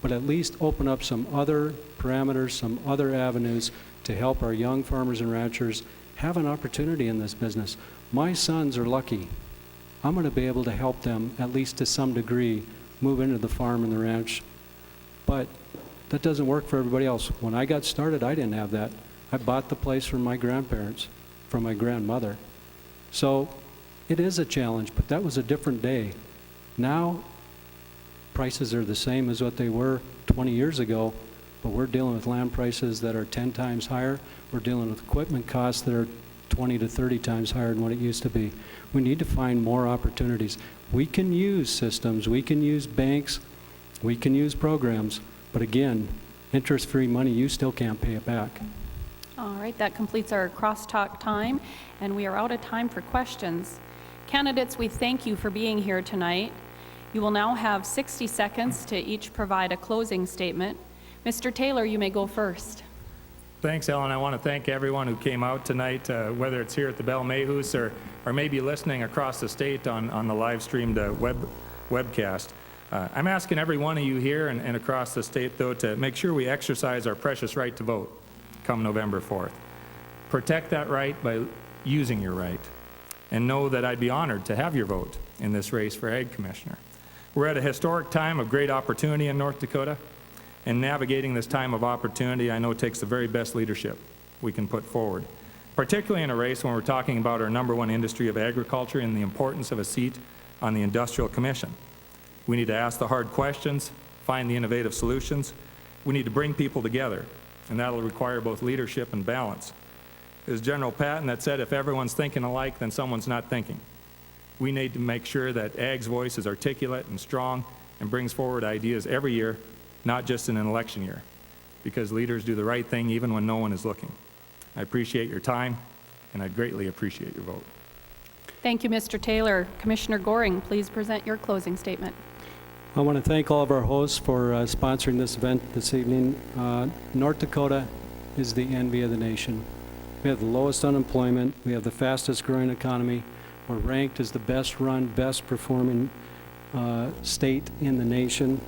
but at least open up some other parameters, some other avenues to help our young farmers and ranchers have an opportunity in this business. My sons are lucky. I'm going to be able to help them, at least to some degree, move into the farm and the ranch. But that doesn't work for everybody else. When I got started, I didn't have that. I bought the place from my grandparents, from my grandmother. So it is a challenge, but that was a different day. Now, prices are the same as what they were 20 years ago, but we're dealing with land prices that are 10 times higher. We're dealing with equipment costs that are 20 to 30 times higher than what it used to be. We need to find more opportunities. We can use systems, we can use banks, we can use programs, but again, interest-free money, you still can't pay it back. All right, that completes our crosstalk time, and we are out of time for questions. Candidates, we thank you for being here tonight. You will now have 60 seconds to each provide a closing statement. Mr. Taylor, you may go first. Thanks, Ellen. I want to thank everyone who came out tonight, whether it's here at the Belle Mayhews or maybe listening across the state on the live-streamed webcast. I'm asking every one of you here and across the state, though, to make sure we exercise our precious right to vote come November 4th. Protect that right by using your right, and know that I'd be honored to have your vote in this race for Ag Commissioner. We're at a historic time of great opportunity in North Dakota, and navigating this time of opportunity, I know takes the very best leadership we can put forward, particularly in a race when we're talking about our #1 industry of agriculture and the importance of a seat on the Industrial Commission. We need to ask the hard questions, find the innovative solutions. We need to bring people together, and that'll require both leadership and balance. It was General Patton that said, if everyone's thinking alike, then someone's not thinking. We need to make sure that Ag's voice is articulate and strong and brings forward ideas every year, not just in an election year, because leaders do the right thing even when no one is looking. I appreciate your time, and I'd greatly appreciate your vote. Thank you, Mr. Taylor. Commissioner Goring, please present your closing statement. I want to thank all of our hosts for sponsoring this event this evening. North Dakota is the envy of the nation. We have the lowest unemployment. We have the fastest growing economy. We're ranked as the best run, best performing state in the nation.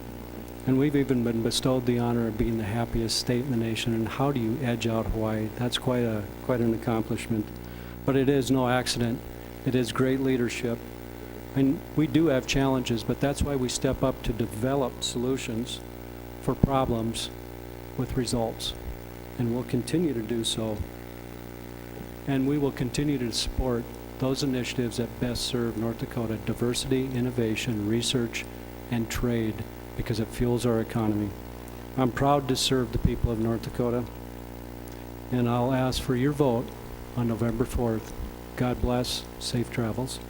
And we've even been bestowed the honor of being the happiest state in the nation. And how do you edge out Hawaii? That's quite an accomplishment. But it is no accident. It is great leadership. And we do have challenges, but that's why we step up to develop solutions for problems with results. And we'll continue to do so. And we will continue to support those initiatives that best serve North Dakota diversity, innovation, research, and trade, because it fuels our economy. I'm proud to serve the people of North Dakota, and I'll ask for your vote on November 4th. God bless. Safe travels.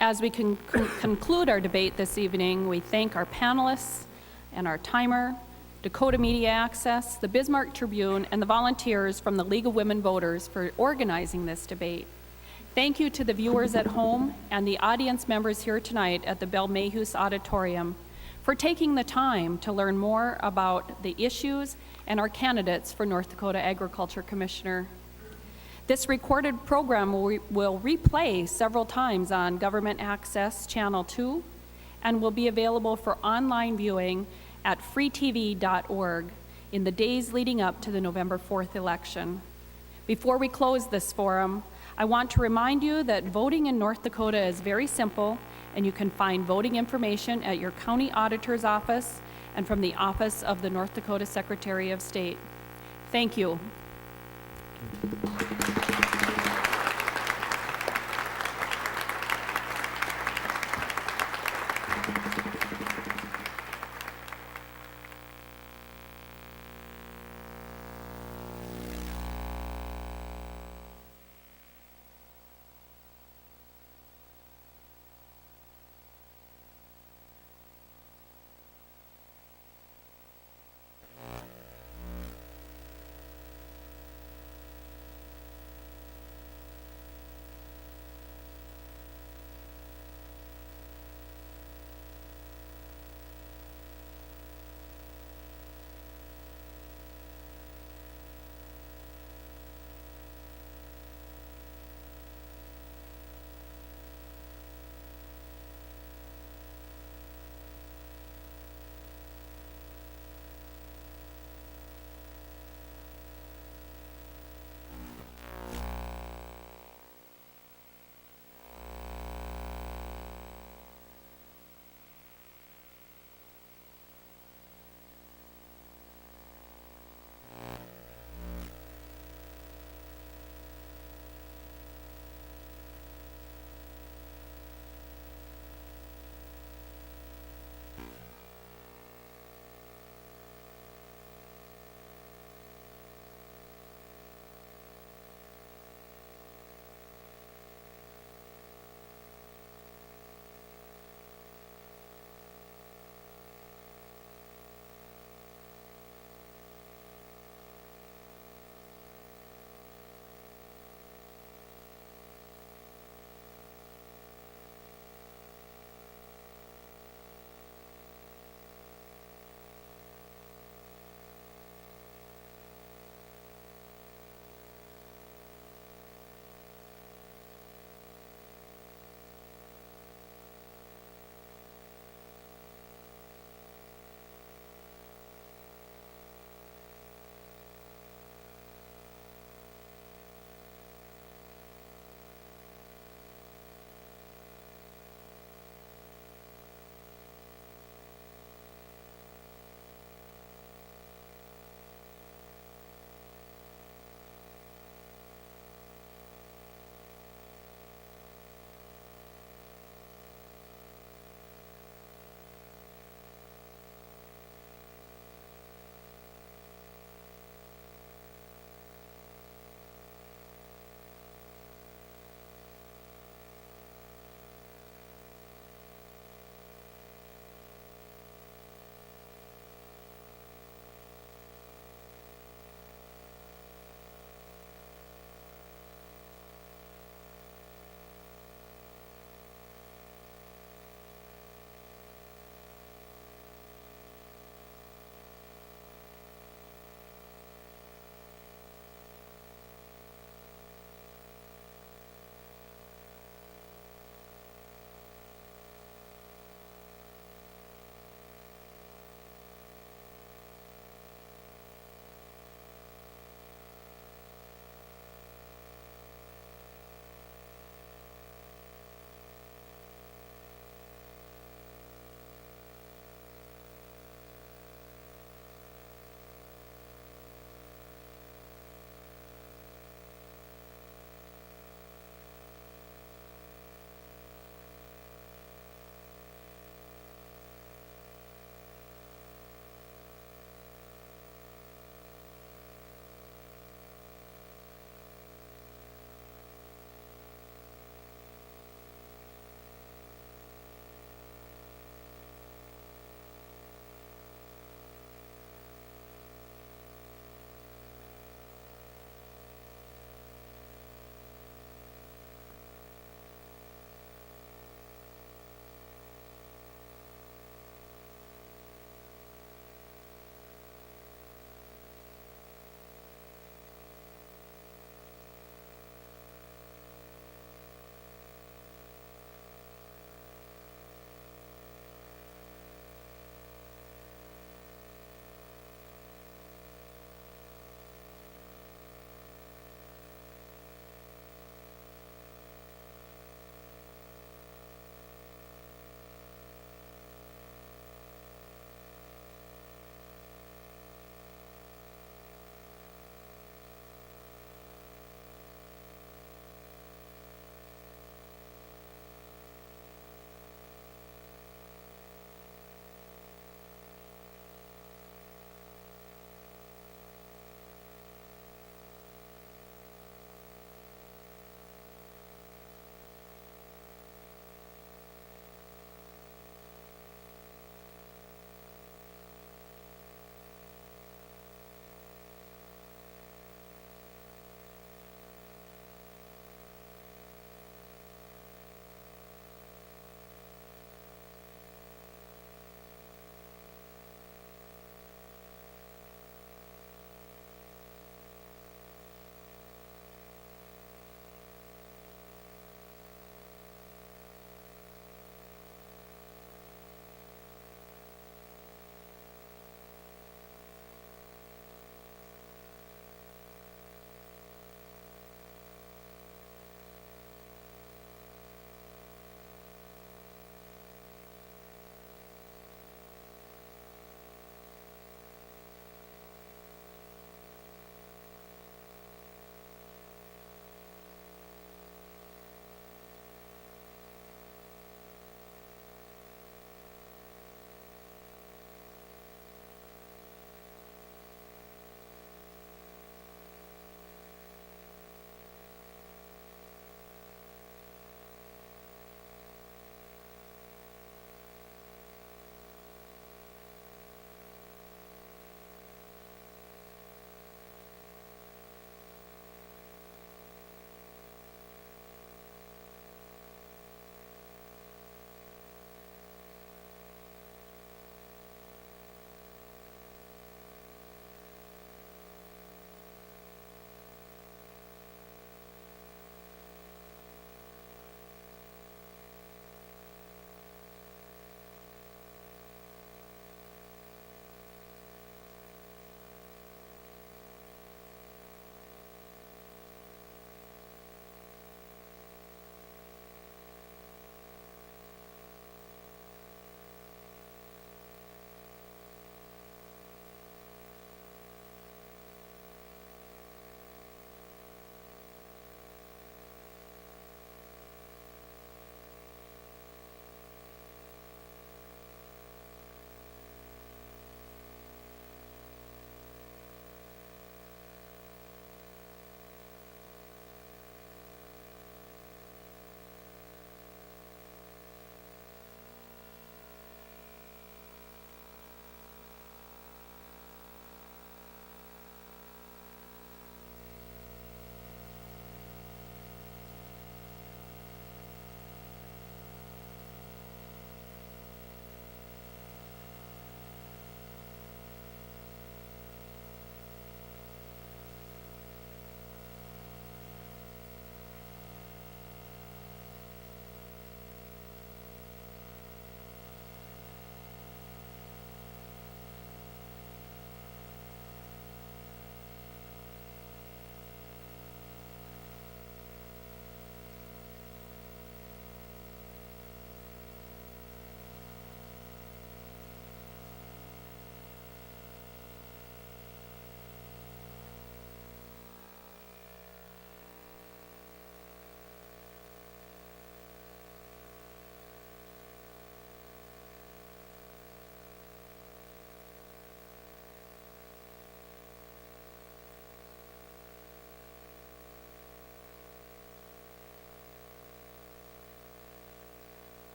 As we conclude our debate this evening, we thank our panelists and our timer, Dakota Media Access, the Bismarck Tribune, and the volunteers from the League of Women Voters for organizing this debate. Thank you to the viewers at home and the audience members here tonight at the Belle Auditorium for taking the time to learn more about the issues and our candidates for North Dakota Agriculture Commissioner. This recorded program will replay several times on Government Access Channel 2 and will be available for online viewing at freetv.org in the days leading up to the November 4th election. Before we close this forum, I want to remind you that voting in North Dakota is very simple, and you can find voting information at your county auditor's office and from the office of the North Dakota Secretary of State. Thank you.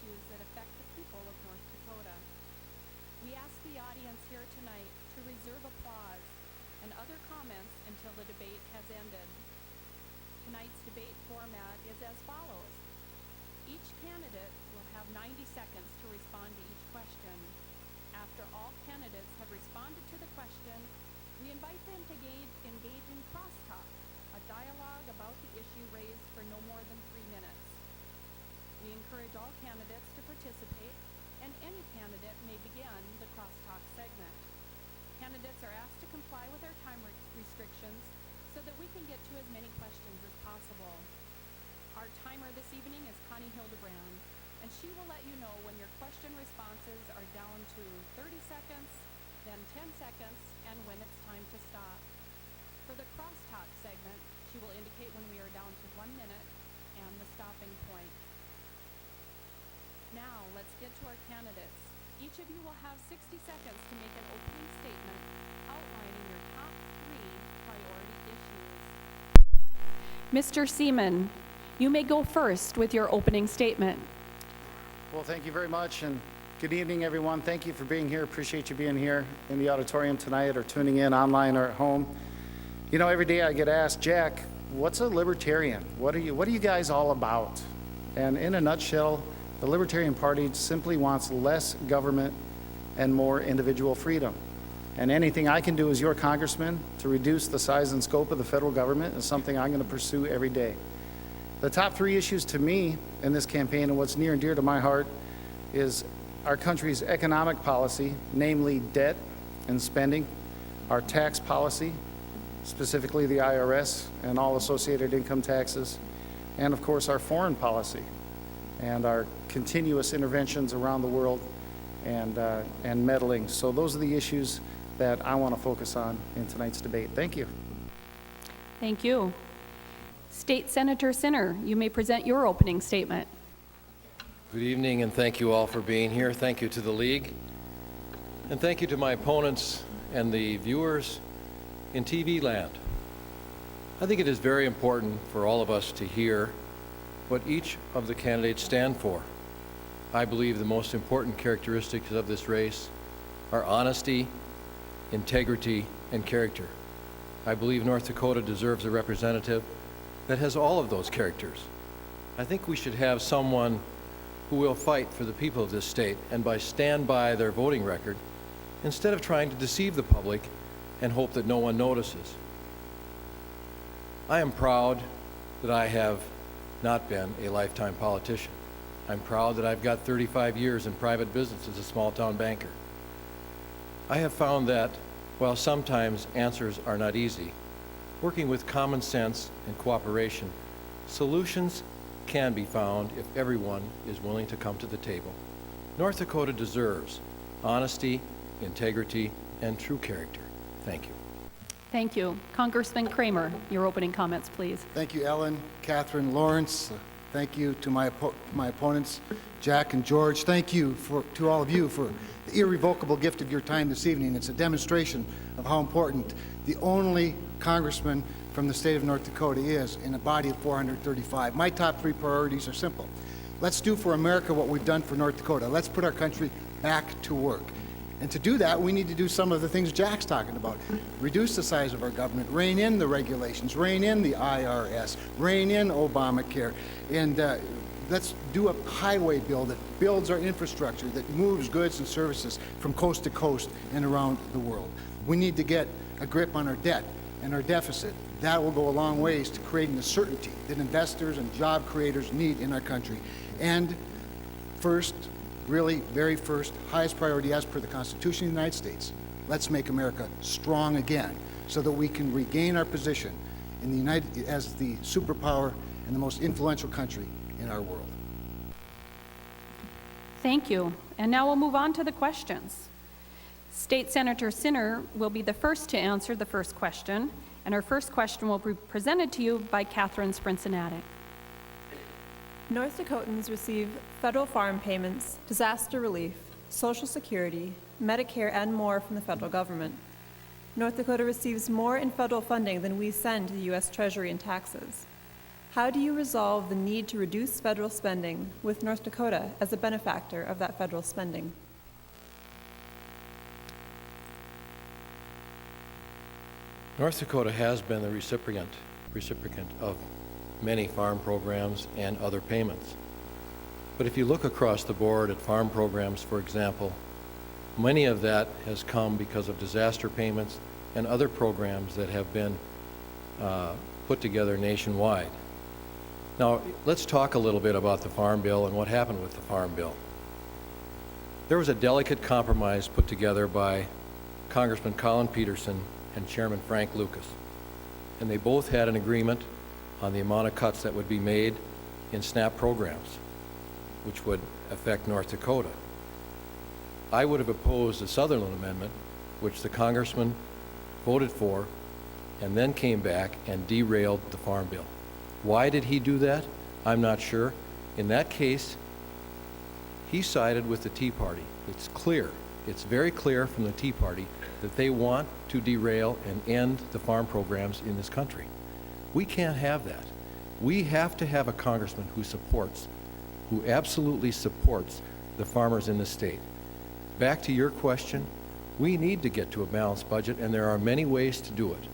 issues that affect the people of North Dakota. We ask the audience here tonight to reserve applause and other comments until the debate has ended. Tonight's debate format is as follows. Each candidate will have 90 seconds to respond to each question. After all candidates have responded to the question, we invite them to engage in crosstalk, a dialogue about the issue raised for no more than 3 minutes. We encourage all candidates to participate, and any candidate may begin the crosstalk segment. Candidates are asked to comply with our time restrictions so that we can get to as many questions as possible. Our timer this evening is Connie Hildebrand, and she will let you know when your question responses are down to 30 seconds, then 10 seconds, and when it's time to stop. For the crosstalk segment, she will indicate when we are down to 1 minute and the stopping point. Now, let's get to our candidates. Each of you will have 60 seconds to make an opening statement outlining your top 3 priority issues. Mr. Seaman, you may go first with your opening statement. Well, thank you very much, and good evening, everyone. Thank you for being here. Appreciate you being here in the auditorium tonight or tuning in online or at home. You know, every day I get asked, Jack, what's a libertarian? What are you guys all about? And in a nutshell, the Libertarian Party simply wants less government and more individual freedom. And anything I can do as your congressman to reduce the size and scope of the federal government is something I'm going to pursue every day. The top 3 issues to me in this campaign and what's near and dear to my heart is our country's economic policy, namely debt and spending, our tax policy, specifically the IRS and all associated income taxes, and of course our foreign policy and our continuous interventions around the world and meddling. So those are the issues that I want to focus on in tonight's debate. Thank you. Thank you. State Senator Sinner, you may present your opening statement. Good evening, and thank you all for being here. Thank you to the League, and thank you to my opponents and the viewers in TV land. I think it is very important for all of us to hear what each of the candidates stand for. I believe the most important characteristics of this race are honesty, integrity, and character. I believe North Dakota deserves a representative that has all of those characters. I think we should have someone who will fight for the people of this state and stand by their voting record instead of trying to deceive the public and hope that no one notices. I am proud that I have not been a lifetime politician. I'm proud that I've got 35 years in private business as a small-town banker. I have found that while sometimes answers are not easy, working with common sense and cooperation, solutions can be found if everyone is willing to come to the table. North Dakota deserves honesty, integrity, and true character. Thank you. Thank you. Congressman Kramer, your opening comments, please. Thank you, Ellen, Catherine, Lawrence. Thank you to my opponents, Jack and George. Thank you to all of you for the irrevocable gift of your time this evening. It's a demonstration of how important the only congressman from the state of North Dakota is in a body of 435. My top 3 priorities are simple. Let's do for America what we've done for North Dakota. Let's put our country back to work. And to do that, we need to do some of the things Jack's talking about. Reduce the size of our government, rein in the regulations, rein in the IRS, rein in Obamacare, and let's do a highway bill that builds our infrastructure, that moves goods and services from coast to coast and around the world. We need to get a grip on our debt and our deficit. That will go a long ways to creating the certainty that investors and job creators need in our country. And first, really very first, highest priority as per the Constitution of the United States, let's make America strong again so that we can regain our position in the as the superpower and the most influential country in our world. Thank you. And now we'll move on to the questions. State Senator Sinner will be the first to answer the first question, and our first question will be presented to you by Catherine Sprinsinatic. North Dakotans receive federal farm payments, disaster relief, Social Security, Medicare, and more from the federal government. North Dakota receives more in federal funding than we send to the U.S. Treasury in taxes. How do you resolve the need to reduce federal spending with North Dakota as a benefactor of that federal spending? North Dakota has been the recipient of many farm programs and other payments. But if you look across the board at farm programs, for example, many of that has come because of disaster payments and other programs that have been put together nationwide. Now, let's talk a little bit about the Farm Bill and what happened with the Farm Bill. There was a delicate compromise put together by Congressman Colin Peterson and Chairman Frank Lucas, and they both had an agreement on the amount of cuts that would be made in SNAP programs, which would affect North Dakota. I would have opposed the Sutherland Amendment, which the congressman voted for, and then came back and derailed the Farm Bill. Why did he do that? I'm not sure. In that case, he sided with the Tea Party. It's clear, it's very clear from the Tea Party that they want to derail and end the farm programs in this country. We can't have that. We have to have a congressman who absolutely supports the farmers in the state. Back to your question, we need to get to a balanced budget, and there are many ways to do it.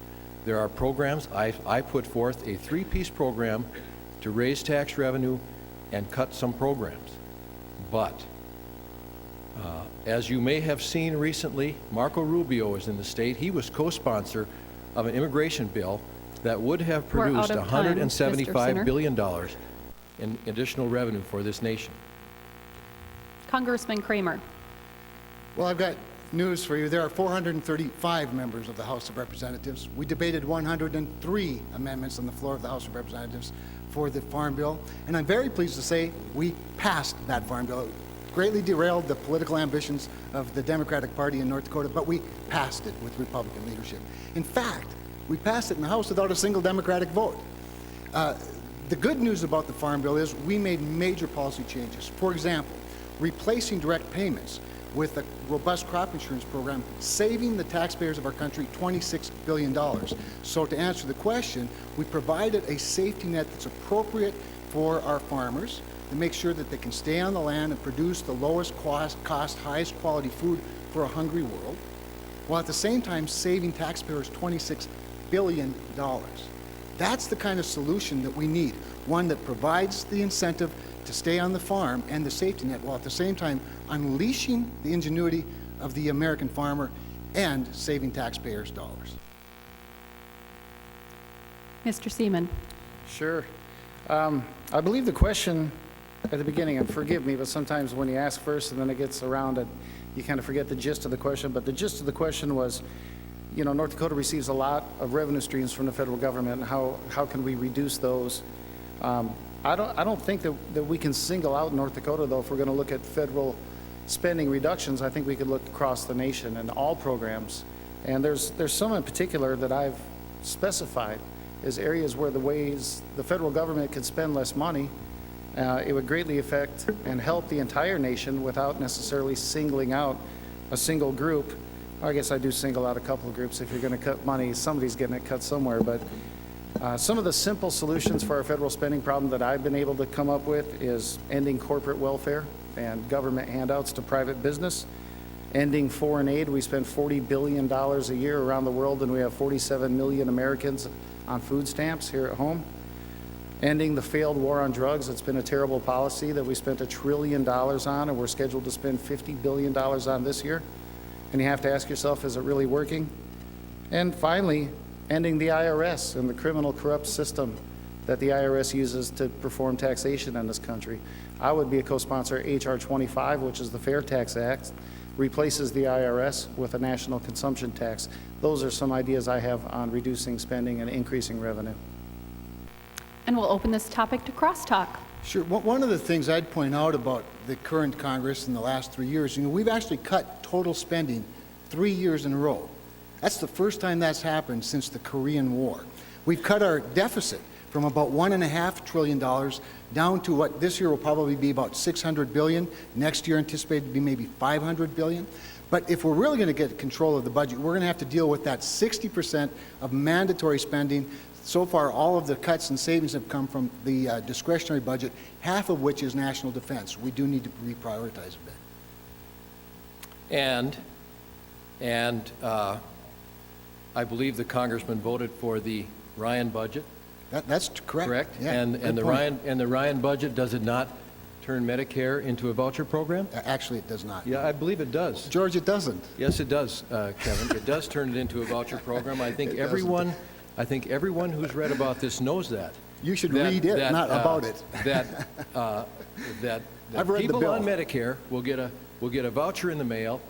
There are programs. I put forth a three-piece program to raise tax revenue and cut some programs. But as you may have seen recently, Marco Rubio is in the state. He was co-sponsor of an immigration bill that would have We're produced out of time, Mr. $175 Sinner. billion in additional revenue for this nation. Congressman Kramer. Well, I've got news for you. There are 435 members of the House of Representatives. We debated 103 amendments on the floor of the House of Representatives for the Farm Bill, and I'm very pleased to say we passed that Farm Bill. It greatly derailed the political ambitions of the Democratic Party in North Dakota, but we passed it with Republican leadership. In fact, we passed it in the House without a single Democratic vote. The good news about the Farm Bill is we made major policy changes. For example, replacing direct payments with a robust crop insurance program, saving the taxpayers of our country $26 billion. So to answer the question, we provided a safety net that's appropriate for our farmers to make sure that they can stay on the land and produce the lowest cost, highest quality food for a hungry world, while at the same time saving taxpayers $26 billion. That's the kind of solution that we need, one that provides the incentive to stay on the farm and the safety net, while at the same time unleashing the ingenuity of the American farmer and saving taxpayers dollars. Mr. Seaman. Sure. I believe the question at the beginning, and forgive me, but sometimes when you ask first and then it gets around it, you kind of forget the gist of the question. But the gist of the question was, you know, North Dakota receives a lot of revenue streams from the federal government, and how can we reduce those? I don't think that we can single out North Dakota, though. If we're going to look at federal spending reductions, I think we could look across the nation and all programs. And there's some in particular that I've specified as areas where the ways the federal government could spend less money, it would greatly affect and help the entire nation without necessarily singling out a single group. I guess I do single out a couple of groups. If you're going to cut money, somebody's getting it cut somewhere. But some of the simple solutions for our federal spending problem that I've been able to come up with is ending corporate welfare and government handouts to private business, ending foreign aid. We spend $40 billion a year around the world, and we have 47 million Americans on food stamps here at home. Ending the failed war on drugs. It's been a terrible policy that we spent $1 trillion on, and we're scheduled to spend $50 billion on this year. And you have to ask yourself, is it really working? And finally, ending the IRS and the criminal corrupt system that the IRS uses to perform taxation in this country. I would be a co-sponsor of H.R. 25, which is the Fair Tax Act, replaces the IRS with a national consumption tax. Those are some ideas I have on reducing spending and increasing revenue. And we'll open this topic to crosstalk. Sure. One of the things I'd point out about the current Congress in the last 3 years, we've actually cut total spending 3 years in a row. That's the first time that's happened since the Korean War. We've cut our deficit from about $1.5 trillion down to what this year will probably be about $600 billion. Next year anticipated to be maybe $500 billion. But if we're really going to get control of the budget, we're going to have to deal with that 60% of mandatory spending so far, all of the cuts and savings have come from the discretionary budget, half of which is national defense. We do need to reprioritize a bit. And I believe the congressman voted for the Ryan budget, That's correct. correct? Yeah, And good the point. Ryan budget, does it not turn Medicare into a voucher program? Actually, it does not. Yeah, I believe it does. George, it doesn't. Yes, it does, Kevin. It does turn it into a voucher program. I think It doesn't. everyone who's read about this knows that. You should read it, not about it. That I've read the people bill. on Medicare will get a voucher in the mail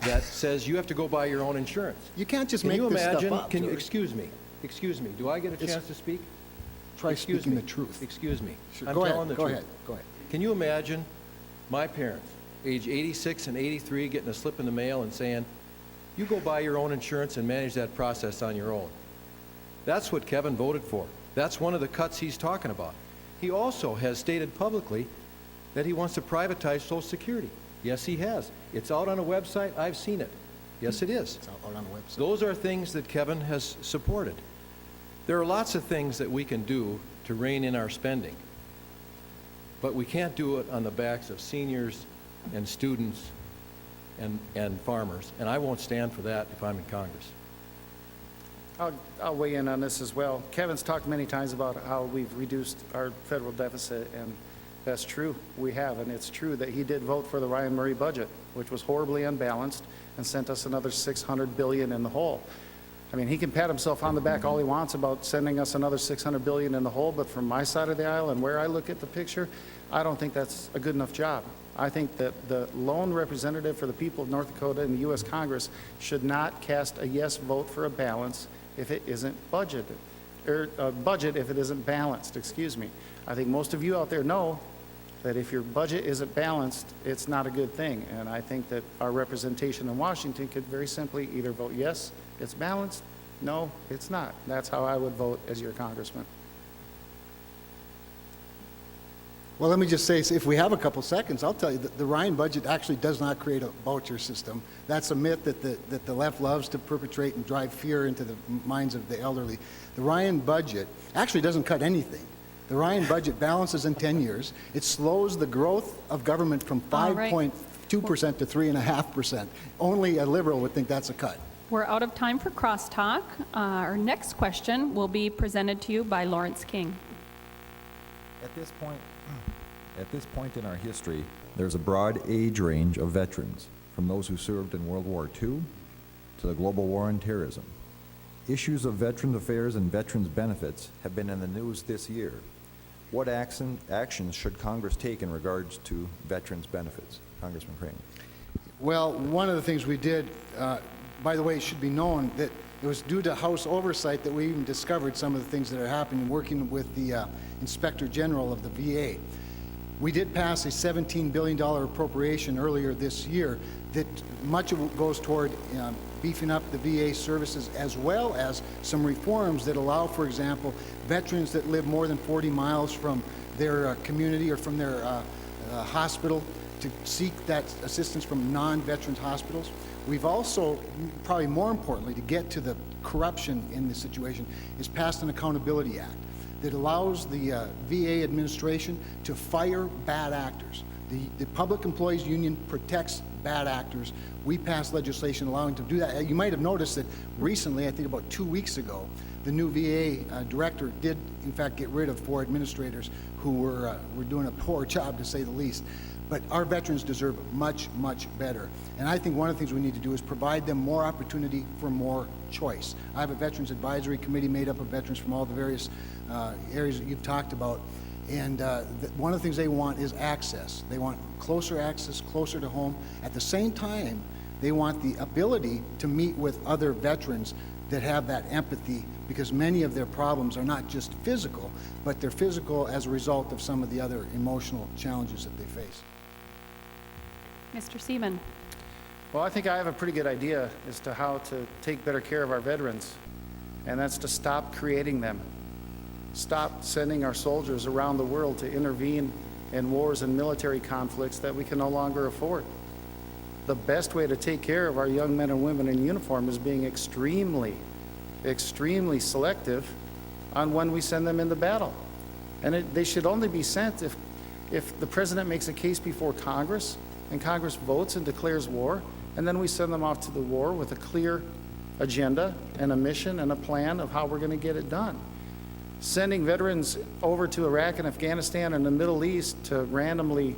that says you have to go buy your own insurance. You can't just Can make you this stuff imagine? up, Can you, George. excuse me, do I get a chance to speak? Try Excuse speaking me. the truth. Excuse me. Sure. I'm Go telling ahead, the go truth. ahead, go ahead. Can you imagine my parents, age 86 and 83, getting a slip in the mail and saying, you go buy your own insurance and manage that process on your own? That's what Kevin voted for. That's one of the cuts he's talking about. He also has stated publicly that he wants to privatize Social Security. Yes, he has. It's out on a website. I've seen it. Yes, it is. It's out on the website. Those are things that Kevin has supported. There are lots of things that we can do to rein in our spending, but we can't do it on the backs of seniors and students and farmers, and I won't stand for that if I'm in Congress. I'll weigh in on this as well. Kevin's talked many times about how we've reduced our federal deficit, and that's true, we have, and it's true that he did vote for the Ryan Murray budget, which was horribly unbalanced and sent us another $600 billion in the hole. I mean, he can pat himself on the back all he wants about sending us another $600 billion in the hole, but from my side of the aisle and where I look at the picture, I don't think that's a good enough job. I think that the lone representative for the people of North Dakota in the U.S. Congress should not cast a yes vote for a balance if it isn't budgeted, or a budget if it isn't balanced, excuse me. I think most of you out there know that if your budget isn't balanced, it's not a good thing. And I think that our representation in Washington could very simply either vote yes, it's balanced, no, it's not. That's how I would vote as your congressman. Well, let me just say, if we have a couple seconds, I'll tell you that the Ryan budget actually does not create a voucher system. That's a myth that the left loves to perpetrate and drive fear into the minds of the elderly. The Ryan budget actually doesn't cut anything. The Ryan budget balances in 10 years. It slows the growth of government from All right. 5.2% to 3.5%. Only a liberal would think that's a cut. We're out of time for crosstalk. Our next question will be presented to you by Lawrence King. At this point in our history, there's a broad age range of veterans, from those who served in World War II to the global war on terrorism. Issues of veterans affairs and veterans benefits have been in the news this year. What actions should Congress take in regards to veterans benefits? Congressman Crane. Well, one of the things we did, by the way, it should be known that it was due to House oversight that we even discovered some of the things that are happening working with the Inspector General of the VA. We did pass a $17 billion appropriation earlier this year that much of it goes toward beefing up the VA services, as well as some reforms that allow, for example, veterans that live more than 40 miles from their community or from their hospital to seek that assistance from non-veterans hospitals. We've also, probably more importantly, to get to the corruption in the situation, is passed an Accountability Act that allows the VA administration to fire bad actors. The Public Employees Union protects bad actors. We passed legislation allowing to do that. You might have noticed that recently, I think about 2 weeks ago, the new VA director did, in fact, get rid of 4 administrators who were doing a poor job, to say the least. But our veterans deserve much, much better. And I think one of the things we need to do is provide them more opportunity for more choice. I have a Veterans Advisory Committee made up of veterans from all the various areas that you've talked about. And one of the things they want is access. They want closer access, closer to home. At the same time, they want the ability to meet with other veterans that have that empathy, because many of their problems are not just physical, but they're physical as a result of some of the other emotional challenges that they face. Mr. Seaman. Well, I think I have a pretty good idea as to how to take better care of our veterans, and that's to stop creating them. Stop sending our soldiers around the world to intervene in wars and military conflicts that we can no longer afford. The best way to take care of our young men and women in uniform is being extremely, extremely selective on when we send them into battle. And they should only be sent if the president makes a case before Congress, and Congress votes and declares war, and then we send them off to the war with a clear agenda and a mission and a plan of how we're going to get it done. Sending veterans over to Iraq and Afghanistan and the Middle East to randomly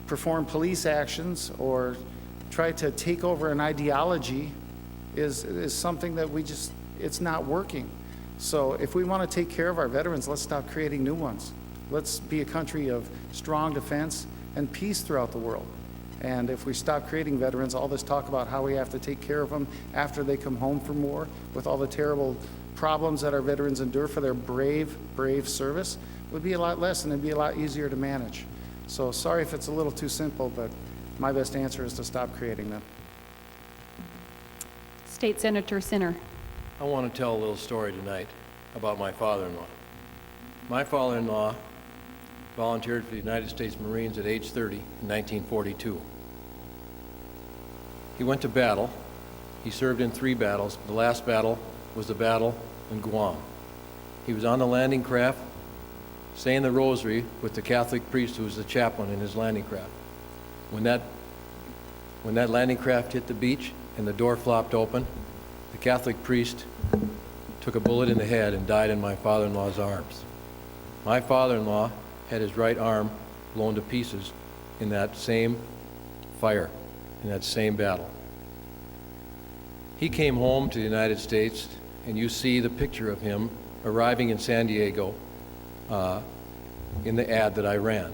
perform police actions or try to take over an ideology is something that it's not working. So if we want to take care of our veterans, let's stop creating new ones. Let's be a country of strong defense and peace throughout the world. And if we stop creating veterans, all this talk about how we have to take care of them after they come home from war, with all the terrible problems that our veterans endure for their brave service, would be a lot less, and it'd be a lot easier to manage. So sorry if it's a little too simple, but my best answer is to stop creating them. State Senator Sinner. I want to tell a little story tonight about my father-in-law. My father-in-law volunteered for the United States Marines at age 30 in 1942. He went to battle. He served in 3 battles. The last battle was the battle in Guam. He was on the landing craft, saying the rosary with the Catholic priest who was the chaplain in his landing craft. When that landing craft hit the beach and the door flopped open, the Catholic priest took a bullet in the head and died in my father-in-law's arms. My father-in-law had his right arm blown to pieces in that same fire, in that same battle. He came home to the United States, and you see the picture of him arriving in San Diego in the ad that I ran.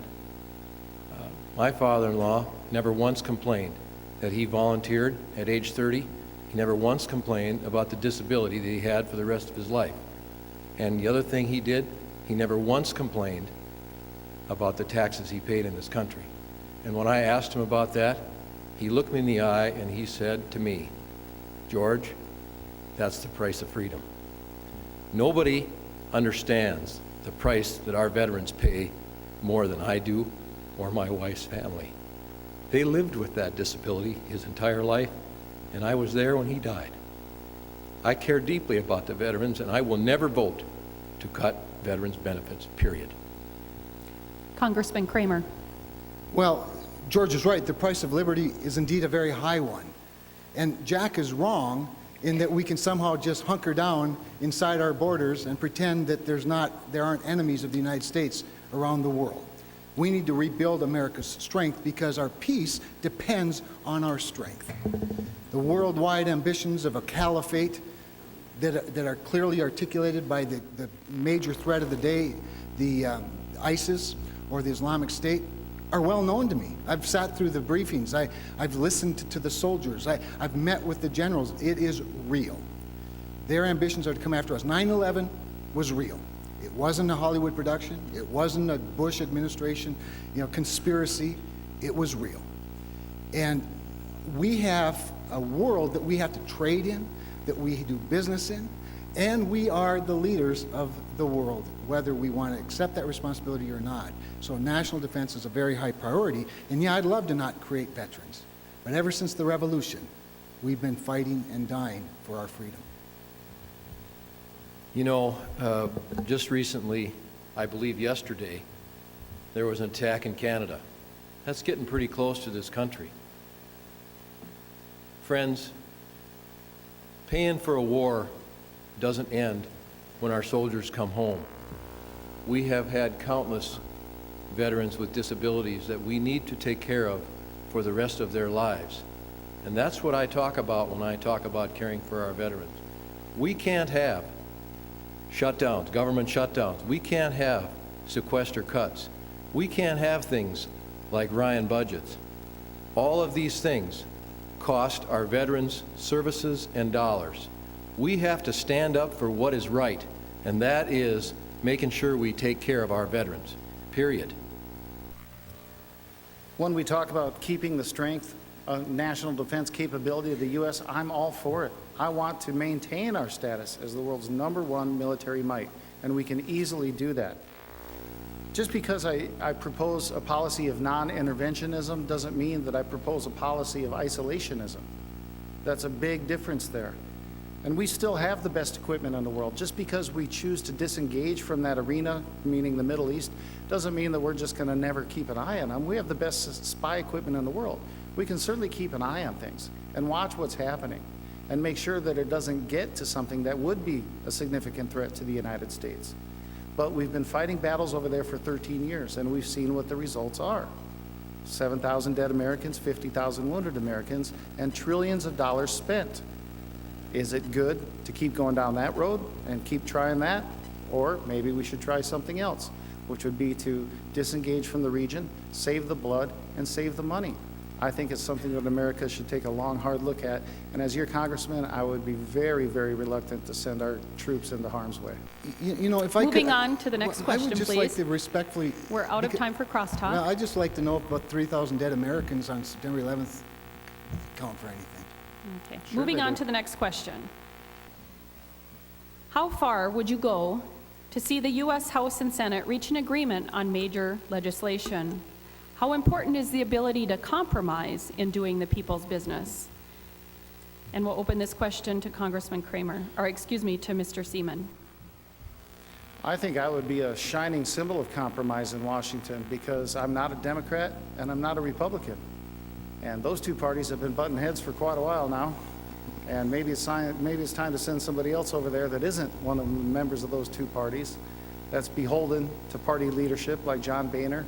My father-in-law never once complained that he volunteered at age 30. He never once complained about the disability that he had for the rest of his life. And the other thing he did, he never once complained about the taxes he paid in this country. And when I asked him about that, he looked me in the eye and he said to me, "George, that's the price of freedom." Nobody understands the price that our veterans pay more than I do or my wife's family. They lived with that disability his entire life, and I was there when he died. I care deeply about the veterans, and I will never vote to cut veterans' benefits, period. Congressman Kramer. Well, George is right. The price of liberty is indeed a very high one. And Jack is wrong in that we can somehow just hunker down inside our borders and pretend that there aren't enemies of the United States around the world. We need to rebuild America's strength because our peace depends on our strength. The worldwide ambitions of a caliphate that are clearly articulated by the major threat of the day, the ISIS or the Islamic State, are well known to me. I've sat through the briefings. I've listened to the soldiers. I've met with the generals. It is real. Their ambitions are to come after us. 9/11 was real. It wasn't a Hollywood production. It wasn't a Bush administration, conspiracy. It was real. And we have a world that we have to trade in, that we do business in, and we are the leaders of the world, whether we want to accept that responsibility or not. So national defense is a very high priority, and yeah, I'd love to not create veterans. But ever since the revolution, we've been fighting and dying for our freedom. Just recently, I believe yesterday, there was an attack in Canada. That's getting pretty close to this country. Friends, paying for a war doesn't end when our soldiers come home. We have had countless veterans with disabilities that we need to take care of for the rest of their lives. And that's what I talk about when I talk about caring for our veterans. We can't have shutdowns, government shutdowns. We can't have sequester cuts. We can't have things like Ryan budgets. All of these things cost our veterans services and dollars. We have to stand up for what is right, and that is making sure we take care of our veterans, period. When we talk about keeping the strength of national defense capability of the U.S., I'm all for it. I want to maintain our status as the world's #1 military might, and we can easily do that. Just because I propose a policy of non-interventionism doesn't mean that I propose a policy of isolationism. That's a big difference there. And we still have the best equipment in the world. Just because we choose to disengage from that arena, meaning the Middle East, doesn't mean that we're just going to never keep an eye on them. We have the best spy equipment in the world. We can certainly keep an eye on things and watch what's happening and make sure that it doesn't get to something that would be a significant threat to the United States. But we've been fighting battles over there for 13 years, and we've seen what the results are. 7,000 dead Americans, 50,000 wounded Americans, and trillions of dollars spent. Is it good to keep going down that road and keep trying that? Or maybe we should try something else, which would be to disengage from the region, save the blood, and save the money. I think it's something that America should take a long, hard look at. And as your congressman, I would be very, very reluctant to send our troops into harm's way. You know, if I could... Moving on to the next question, I would just please. like to respectfully... We're out of time for crosstalk. Well, I'd just like to know if about 3,000 dead Americans on September 11th count for anything. Okay. Sure Moving they on do. to the next question. How far would you go to see the U.S. House and Senate reach an agreement on major legislation? How important is the ability to compromise in doing the people's business? And we'll open this question to Congressman Kramer, or excuse me, to Mr. Seaman. I think I would be a shining symbol of compromise in Washington because I'm not a Democrat and I'm not a Republican. And those two parties have been butting heads for quite a while now. And maybe it's time to send somebody else over there that isn't one of the members of those two parties, that's beholden to party leadership like John Boehner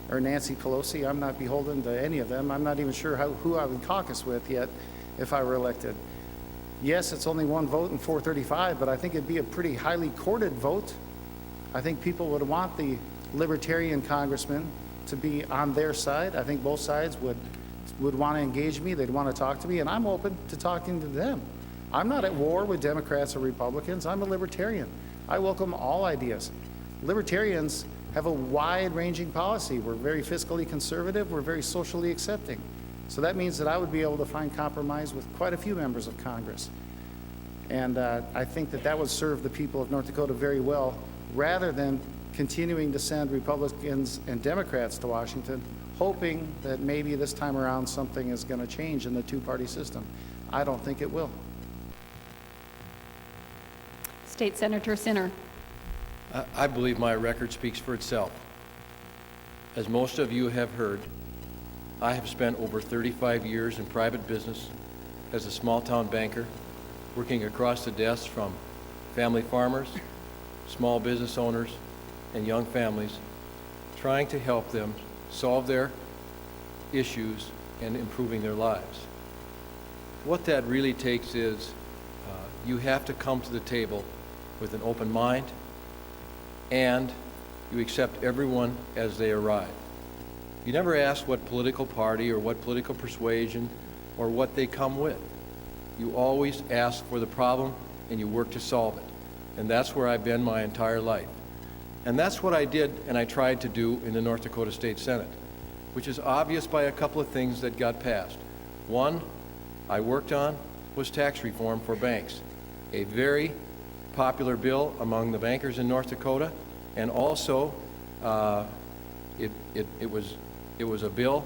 or Nancy Pelosi. I'm not beholden to any of them. I'm not even sure who I would caucus with yet if I were elected. Yes, it's only one vote in 435, but I think it'd be a pretty highly courted vote. I think people would want the libertarian congressman to be on their side. I think both sides would want to engage me, they'd want to talk to me, and I'm open to talking to them. I'm not at war with Democrats or Republicans. I'm a libertarian. I welcome all ideas. Libertarians have a wide-ranging policy. We're very fiscally conservative. We're very socially accepting. So that means that I would be able to find compromise with quite a few members of Congress. And I think that that would serve the people of North Dakota very well, rather than continuing to send Republicans and Democrats to Washington, hoping that maybe this time around something is going to change in the two-party system. I don't think it will. State Senator Sinner. I believe my record speaks for itself. As most of you have heard, I have spent over 35 years in private business as a small-town banker, working across the desk from family farmers, small business owners, and young families, trying to help them solve their issues and improving their lives. What that really takes is you have to come to the table with an open mind, and you accept everyone as they arrive. You never ask what political party or what political persuasion or what they come with. You always ask for the problem and you work to solve it. And that's where I've been my entire life. And that's what I did and I tried to do in the North Dakota State Senate, which is obvious by a couple of things that got passed. One I worked on was tax reform for banks, a very popular bill among the bankers in North Dakota, and also it was a bill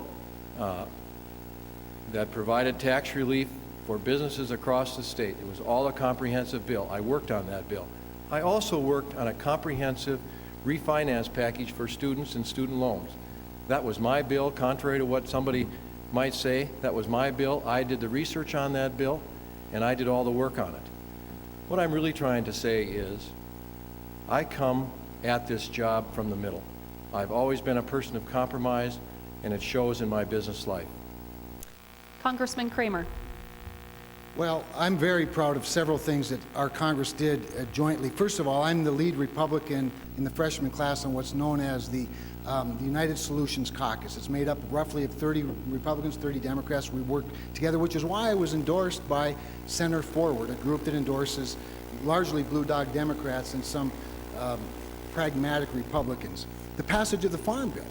that provided tax relief for businesses across the state. It was all a comprehensive bill. I worked on that bill. I also worked on a comprehensive refinance package for students and student loans. That was my bill, contrary to what somebody might say. That was my bill. I did the research on that bill, and I did all the work on it. What I'm really trying to say is, I come at this job from the middle. I've always been a person of compromise, and it shows in my business life. Congressman Kramer. Well, I'm very proud of several things that our Congress did jointly. First of all, I'm the lead Republican in the freshman class on what's known as the United Solutions Caucus. It's made up roughly of 30 Republicans, 30 Democrats. We worked together, which is why I was endorsed by Center Forward, a group that endorses largely blue dog Democrats and some pragmatic Republicans. The passage of the Farm Bill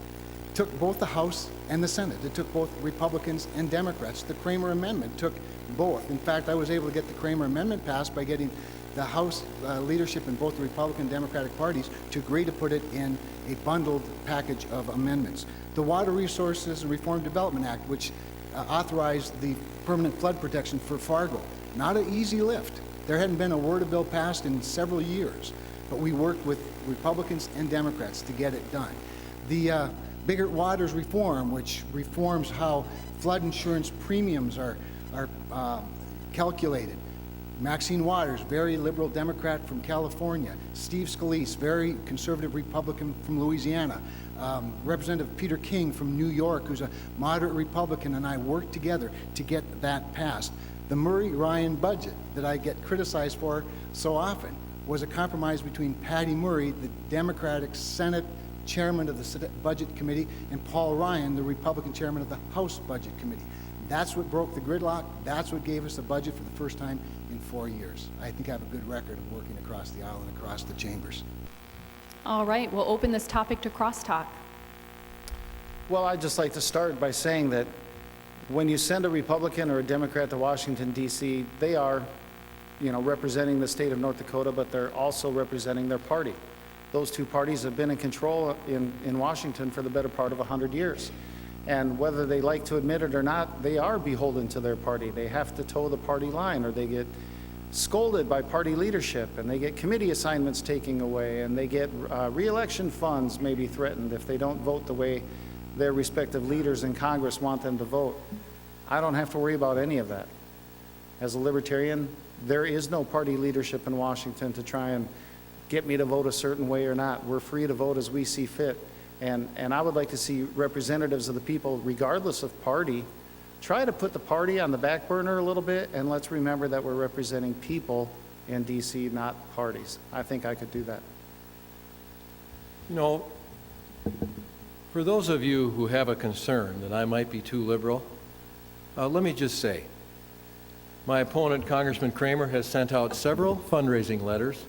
took both the House and the Senate. It took both Republicans and Democrats. The Kramer Amendment took both. In fact, I was able to get the Kramer Amendment passed by getting the House leadership in both the Republican and Democratic parties to agree to put it in a bundled package of amendments. The Water Resources and Reform Development Act, which authorized the permanent flood protection for Fargo. Not an easy lift. There hadn't been a word of bill passed in several years, but we worked with Republicans and Democrats to get it done. The Biggert Waters reform, which reforms how flood insurance premiums are calculated. Maxine Waters, very liberal Democrat from California. Steve Scalise, very conservative Republican from Louisiana. Representative Peter King from New York, who's a moderate Republican, and I worked together to get that passed. The Murray-Ryan budget that I get criticized for so often was a compromise between Patty Murray, the Democratic Senate chairman of the Senate Budget Committee, and Paul Ryan, the Republican chairman of the House Budget Committee. That's what broke the gridlock. That's what gave us a budget for the first time in 4 years. I think I have a good record of working across the aisle and across the chambers. All right, we'll open this topic to crosstalk. Well, I'd just like to start by saying that when you send a Republican or a Democrat to Washington, D.C., they are, representing the state of North Dakota, but they're also representing their party. Those two parties have been in control in Washington for the better part of 100 years. And whether they like to admit it or not, they are beholden to their party. They have to toe the party line, or they get scolded by party leadership, and they get committee assignments taken away, and they get re-election funds maybe threatened if they don't vote the way their respective leaders in Congress want them to vote. I don't have to worry about any of that. As a libertarian, there is no party leadership in Washington to try and get me to vote a certain way or not. We're free to vote as we see fit. And I would like to see representatives of the people, regardless of party, try to put the party on the back burner a little bit, and let's remember that we're representing people in D.C., not parties. I think I could do that. For those of you who have a concern that I might be too liberal, let me just say, my opponent, Congressman Kramer, has sent out several fundraising letters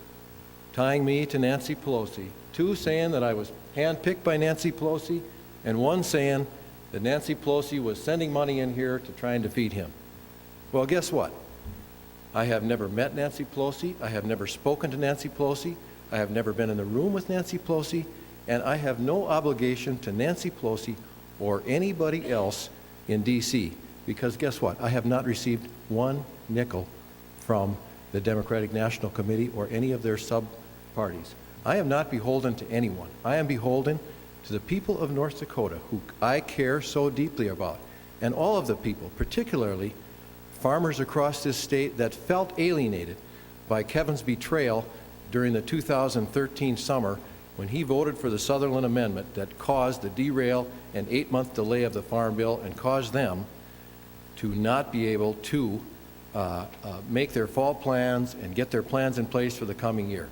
tying me to Nancy Pelosi, 2 saying that I was handpicked by Nancy Pelosi, and 1 saying that Nancy Pelosi was sending money in here to try and defeat him. Well, guess what? I have never met Nancy Pelosi. I have never spoken to Nancy Pelosi. I have never been in the room with Nancy Pelosi, and I have no obligation to Nancy Pelosi or anybody else in D.C., because guess what? I have not received 1 nickel from the Democratic National Committee or any of their sub-parties. I am not beholden to anyone. I am beholden to the people of North Dakota, who I care so deeply about, and all of the people, particularly farmers across this state that felt alienated by Kevin's betrayal during the 2013 summer when he voted for the Sutherland Amendment that caused the derail and 8-month delay of the Farm Bill and caused them to not be able to make their fall plans and get their plans in place for the coming year.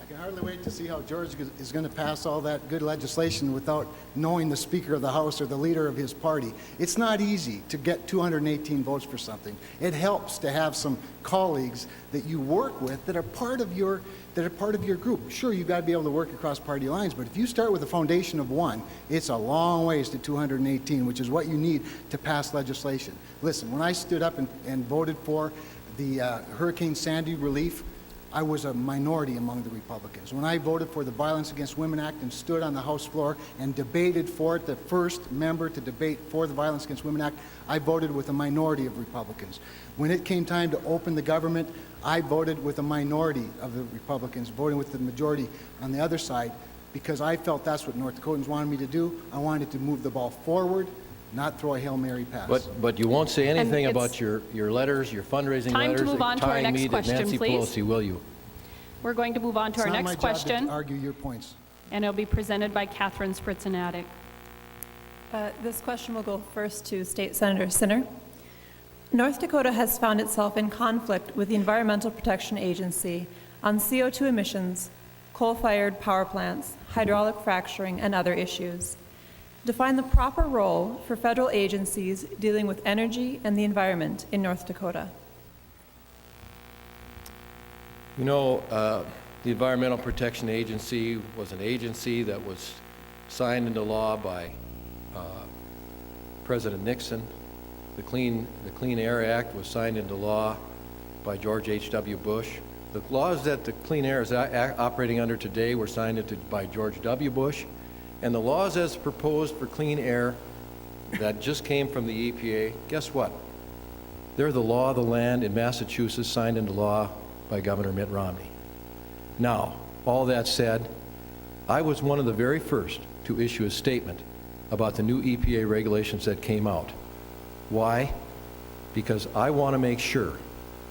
I can hardly wait to see how George is going to pass all that good legislation without knowing the Speaker of the House or the leader of his party. It's not easy to get 218 votes for something. It helps to have some colleagues that you work with that are part of your group. Sure, you've got to be able to work across party lines, but if you start with a foundation of 1, it's a long ways to 218, which is what you need to pass legislation. Listen, when I stood up and voted for the Hurricane Sandy relief, I was a minority among the Republicans. When I voted for the Violence Against Women Act and stood on the House floor and debated for it, the first member to debate for the Violence Against Women Act, I voted with a minority of Republicans. When it came time to open the government, I voted with a minority of the Republicans, voting with the majority on the other side, because I felt that's what North Dakotans wanted me to do. I wanted to move the ball forward, not throw a Hail Mary pass. But you won't say anything it's about your letters, your fundraising time to letters, move on to our tying next me to question, Nancy please. Pelosi, will you? We're going to move on to our next It's not my job question, to argue your points. and it'll be presented by Catherine Spritzenadic. This question will go first to State Senator Sinner. North Dakota has found itself in conflict with the Environmental Protection Agency on CO2 emissions, coal-fired power plants, hydraulic fracturing, and other issues. Define the proper role for federal agencies dealing with energy and the environment in North Dakota. The Environmental Protection Agency was an agency that was signed into law by President Nixon. The Clean Air Act was signed into law by George H.W. Bush. The laws that the Clean Air is operating under today were signed into by George W. Bush. And the laws as proposed for clean air that just came from the EPA, guess what? They're the law of the land in Massachusetts, signed into law by Governor Mitt Romney. Now, all that said, I was one of the very first to issue a statement about the new EPA regulations that came out. Why? Because I want to make sure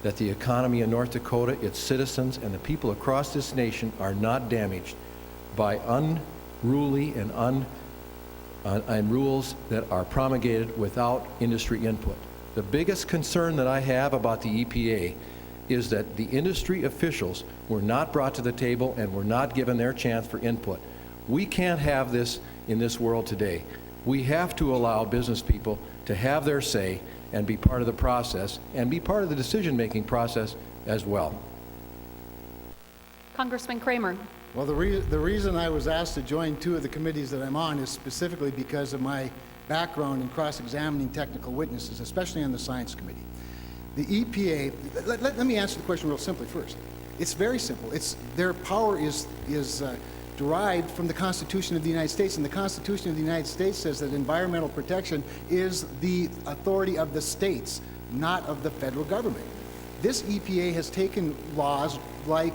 that the economy in North Dakota, its citizens, and the people across this nation are not damaged by unruly and rules that are promulgated without industry input. The biggest concern that I have about the EPA is that the industry officials were not brought to the table and were not given their chance for input. We can't have this in this world today. We have to allow business people to have their say and be part of the process and be part of the decision-making process as well. Congressman Kramer. Well, the reason I was asked to join two of the committees that I'm on is specifically because of my background in cross-examining technical witnesses, especially on the Science Committee. The EPA, let me answer the question real simply first. It's very simple. Their power is derived from the Constitution of the United States, and the Constitution of the United States says that environmental protection is the authority of the states, not of the federal government. This EPA has taken laws like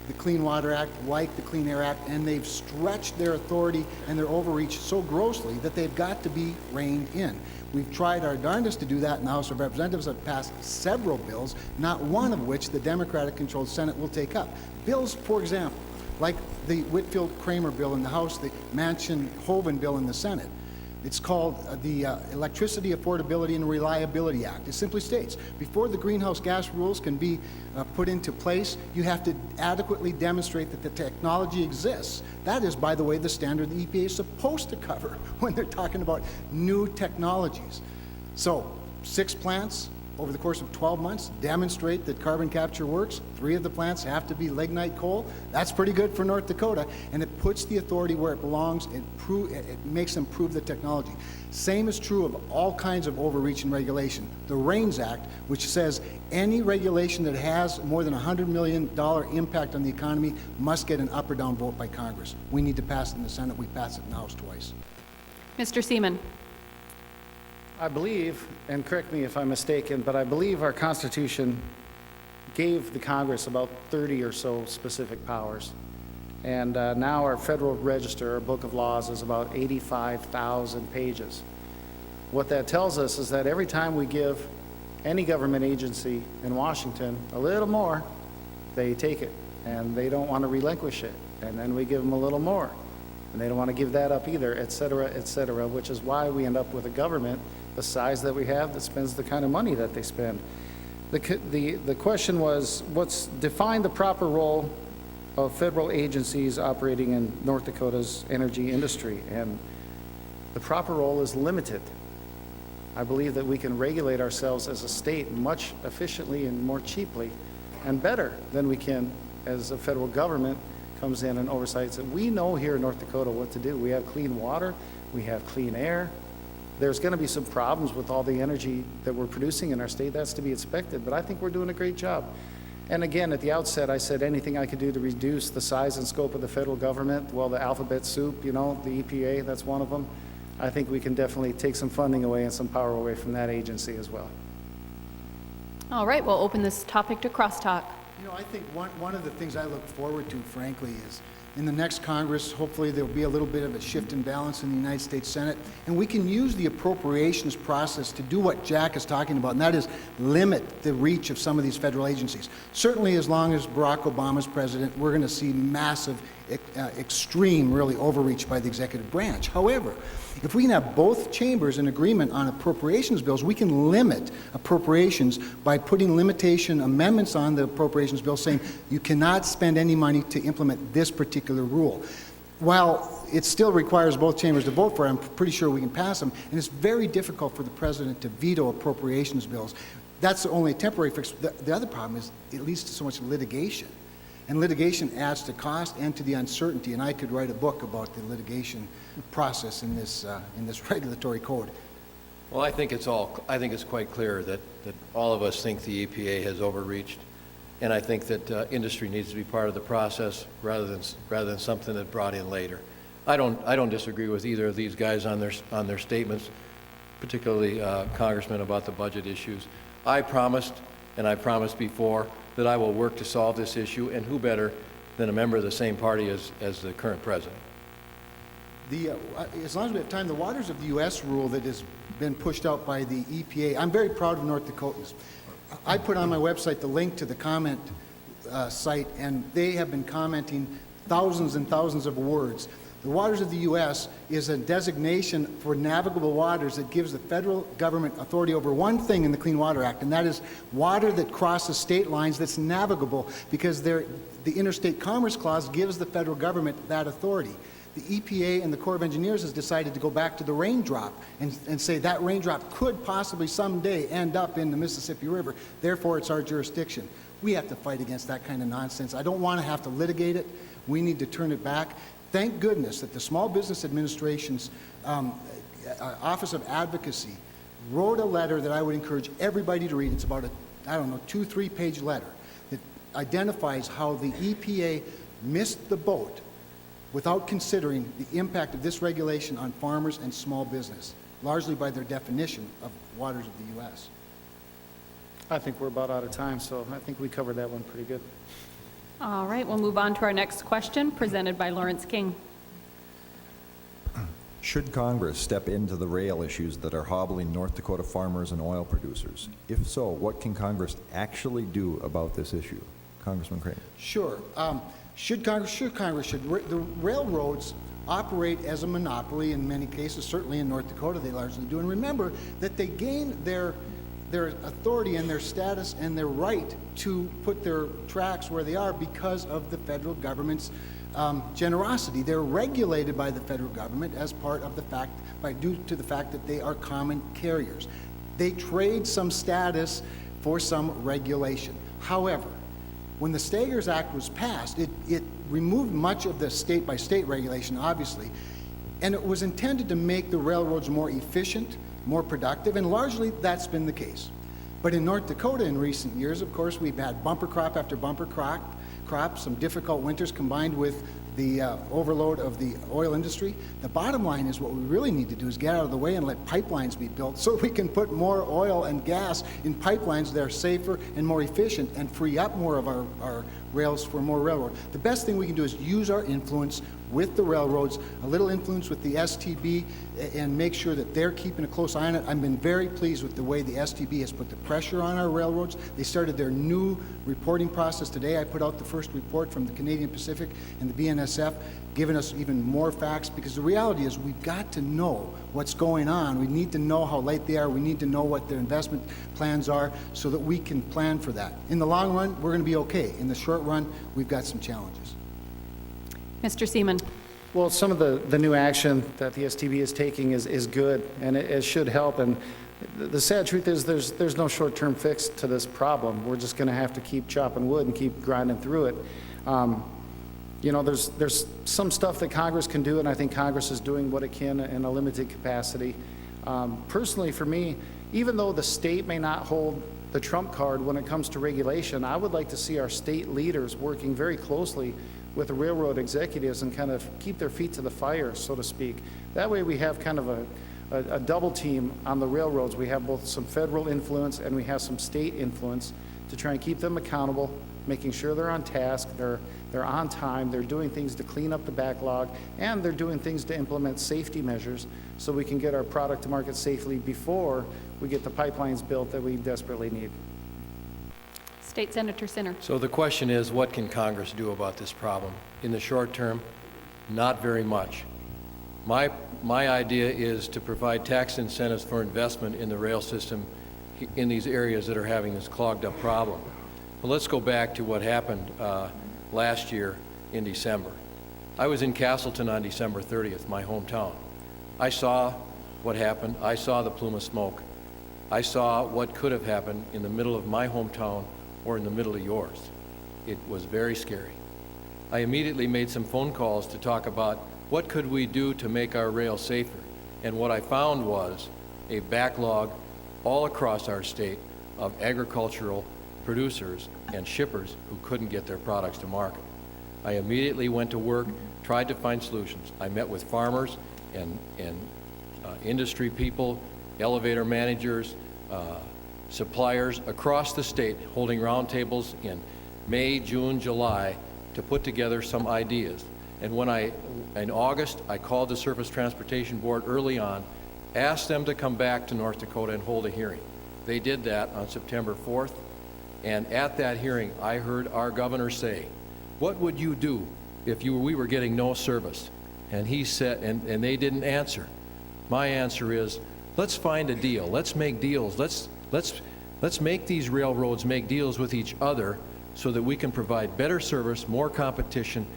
the Clean Water Act, like the Clean Air Act, and they've stretched their authority and their overreach so grossly that they've got to be reined in. We've tried our darndest to do that in the House of Representatives. Have passed several bills, not one of which the Democratic-controlled Senate will take up. Bills, for example, like the Whitfield-Kramer bill in the House, the Manchin-Hoven bill in the Senate. It's called the Electricity Affordability and Reliability Act. It simply states, before the greenhouse gas rules can be put into place, you have to adequately demonstrate that the technology exists. That is, by the way, the standard the EPA is supposed to cover when they're talking about new technologies. So, 6 plants over the course of 12 months demonstrate that carbon capture works. 3 of the plants have to be lignite coal. That's pretty good for North Dakota, and it puts the authority where it belongs. It makes them prove the technology. Same is true of all kinds of overreach and regulation. The RAINS Act, which says any regulation that has more than $100 million impact on the economy must get an up or down vote by Congress. We need to pass it in the Senate. We passed it in the House twice. Mr. Seaman. I believe, and correct me if I'm mistaken, but I believe our Constitution gave the Congress about 30 or so specific powers. And now our Federal Register, our Book of Laws, is about 85,000 pages. What that tells us is that every time we give any government agency in Washington a little more, they take it, and they don't want to relinquish it. And then we give them a little more, and they don't want to give that up either, et cetera, which is why we end up with a government the size that we have that spends the kind of money that they spend. The question was, define the proper role of federal agencies operating in North Dakota's energy industry, and the proper role is limited. I believe that we can regulate ourselves as a state much efficiently and more cheaply and better than we can as a federal government comes in and oversights it. We know here in North Dakota what to do. We have clean water, we have clean air. There's going to be some problems with all the energy that we're producing in our state. That's to be expected, but I think we're doing a great job. And again, at the outset, I said anything I could do to reduce the size and scope of the federal government, well, the alphabet soup, you know, the EPA, that's one of them. I think we can definitely take some funding away and some power away from that agency as well. All right, we'll open this topic to crosstalk. You know, I think one of the things I look forward to, frankly, is in the next Congress, hopefully there'll be a little bit of a shift in balance in the United States Senate, and we can use the appropriations process to do what Jack is talking about, and that is limit the reach of some of these federal agencies. Certainly as long as Barack Obama's president, we're going to see massive, extreme, really, overreach by the executive branch. However, if we can have both chambers in agreement on appropriations bills, we can limit appropriations by putting limitation amendments on the appropriations bill saying you cannot spend any money to implement this particular rule. While it still requires both chambers to vote for it, I'm pretty sure we can pass them, and it's very difficult for the president to veto appropriations bills. That's the only temporary fix. The other problem is it leads to so much litigation. And litigation adds to cost and to the uncertainty, and I could write a book about the litigation process in this regulatory code. Well, I think it's quite clear that all of us think the EPA has overreached, and I think that industry needs to be part of the process rather than something that's brought in later. I don't disagree with either of these guys on their statements, particularly Congressman about the budget issues. I promised, and I promised before, that I will work to solve this issue, and who better than a member of the same party as the current president? As long as we have time, the Waters of the U.S. rule that has been pushed out by the EPA, I'm very proud of North Dakotans. I put on my website the link to the comment site, and they have been commenting thousands and thousands of words. The Waters of the U.S. is a designation for navigable waters that gives the federal government authority over one thing in the Clean Water Act, and that is water that crosses state lines that's navigable, because the Interstate Commerce Clause gives the federal government that authority. The EPA and the Corps of Engineers has decided to go back to the raindrop and say that raindrop could possibly someday end up in the Mississippi River. Therefore, it's our jurisdiction. We have to fight against that kind of nonsense. I don't want to have to litigate it. We need to turn it back. Thank goodness that the Small Business Administration's Office of Advocacy wrote a letter that I would encourage everybody to read. It's about a, 2-3 page letter that identifies how the EPA missed the boat without considering the impact of this regulation on farmers and small business, largely by their definition of waters of the U.S. I think we're about out of time, so I think we covered that one pretty good. All right, we'll move on to our next question, presented by Lawrence King. Should Congress step into the rail issues that are hobbling North Dakota farmers and oil producers? If so, what can Congress actually do about this issue? Congressman Crane. Sure. Congress should. The railroads operate as a monopoly in many cases, certainly in North Dakota they largely do. And remember that they gain their authority and their status and their right to put their tracks where they are because of the federal government's generosity. They're regulated by the federal government as part of the fact, due to the fact that they are common carriers. They trade some status for some regulation. However, when the Staggers Act was passed, it removed much of the state-by-state regulation, obviously, and it was intended to make the railroads more efficient, more productive, and largely that's been the case. But in North Dakota in recent years, of course, we've had bumper crop after bumper crop, some difficult winters combined with the overload of the oil industry. The bottom line is what we really need to do is get out of the way and let pipelines be built so we can put more oil and gas in pipelines that are safer and more efficient and free up more of our rails for more railroad. The best thing we can do is use our influence with the railroads, a little influence with the STB, and make sure that they're keeping a close eye on it. I've been very pleased with the way the STB has put the pressure on our railroads. They started their new reporting process today. I put out the first report from the Canadian Pacific and the BNSF, giving us even more facts, because the reality is we've got to know what's going on. We need to know how late they are. We need to know what their investment plans are so that we can plan for that. In the long run, we're going to be okay. In the short run, we've got some challenges. Mr. Seaman. Well, some of the new action that the STB is taking is good, and it should help. And the sad truth is there's no short-term fix to this problem. We're just going to have to keep chopping wood and keep grinding through it. There's some stuff that Congress can do, and I think Congress is doing what it can in a limited capacity. Personally, for me, even though the state may not hold the trump card when it comes to regulation, I would like to see our state leaders working very closely with the railroad executives and kind of keep their feet to the fire, so to speak. That way we have kind of a double team on the railroads. We have both some federal influence and we have some state influence to try and keep them accountable, making sure they're on task, they're on time, they're doing things to clean up the backlog, and they're doing things to implement safety measures so we can get our product to market safely before we get the pipelines built that we desperately need. State Senator Sinner. So the question is, what can Congress do about this problem? In the short term, not very much. My idea is to provide tax incentives for investment in the rail system in these areas that are having this clogged up problem. But let's go back to what happened last year in December. I was in Castleton on December 30th, my hometown. I saw what happened. I saw the plume of smoke. I saw what could have happened in the middle of my hometown or in the middle of yours. It was very scary. I immediately made some phone calls to talk about what could we do to make our rail safer. And what I found was a backlog all across our state of agricultural producers and shippers who couldn't get their products to market. I immediately went to work, tried to find solutions. I met with farmers and industry people, elevator managers, suppliers across the state holding roundtables in May, June, July to put together some ideas. And in August, I called the Surface Transportation Board early on, asked them to come back to North Dakota and hold a hearing. They did that on September 4th, and at that hearing, I heard our governor say, "What would you do if we were getting no service?" And he said, and they didn't answer. My answer is, let's find a deal. Let's make deals. Let's make these railroads make deals with each other so that we can provide better service, more competition,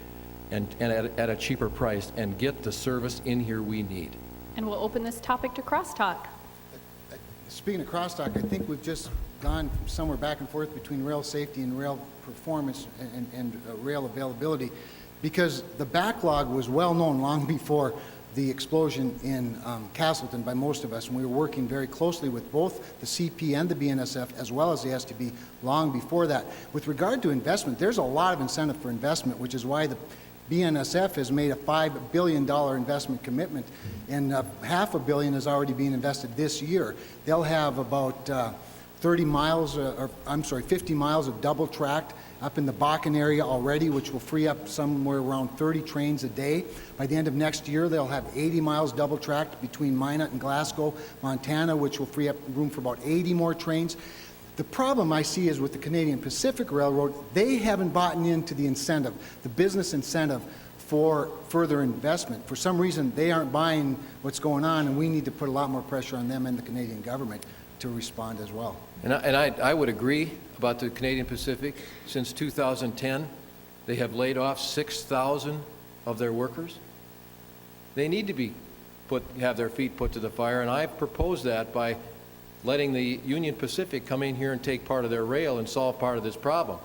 and at a cheaper price, and get the service in here we need. And we'll open this topic to crosstalk. Speaking of crosstalk, I think we've just gone somewhere back and forth between rail safety and rail performance and rail availability, because the backlog was well known long before the explosion in Castleton by most of us, and we were working very closely with both the CP and the BNSF as well as the STB long before that. With regard to investment, there's a lot of incentive for investment, which is why the BNSF has made a $5 billion investment commitment, and $500 million is already being invested this year. They'll have about 50 miles of double tracked up in the Bakken area already, which will free up somewhere around 30 trains a day. By the end of next year, they'll have 80 miles double tracked between Minot and Glasgow, Montana, which will free up room for about 80 more trains. The problem I see is with the Canadian Pacific Railroad, they haven't bought into the incentive, the business incentive for further investment. For some reason, they aren't buying what's going on, and we need to put a lot more pressure on them and the Canadian government to respond as well. And I would agree about the Canadian Pacific. Since 2010, they have laid off 6,000 of their workers. They need to have their feet put to the fire, and I've proposed that by letting the Union Pacific come in here and take part of their rail and solve part of this problem.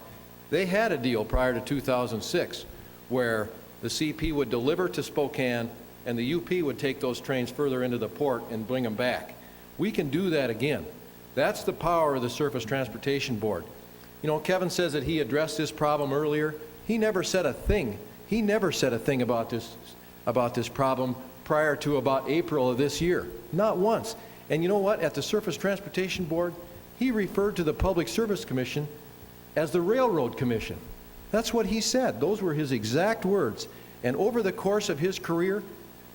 They had a deal prior to 2006 where the CP would deliver to Spokane and the UP would take those trains further into the port and bring them back. We can do that again. That's the power of the Surface Transportation Board. You know, Kevin says that he addressed this problem earlier. He never said a thing. He never said a thing about this problem prior to about April of this year. Not once. And you know what? At the Surface Transportation Board, he referred to the Public Service Commission as the Railroad Commission. That's what he said. Those were his exact words. And over the course of his career,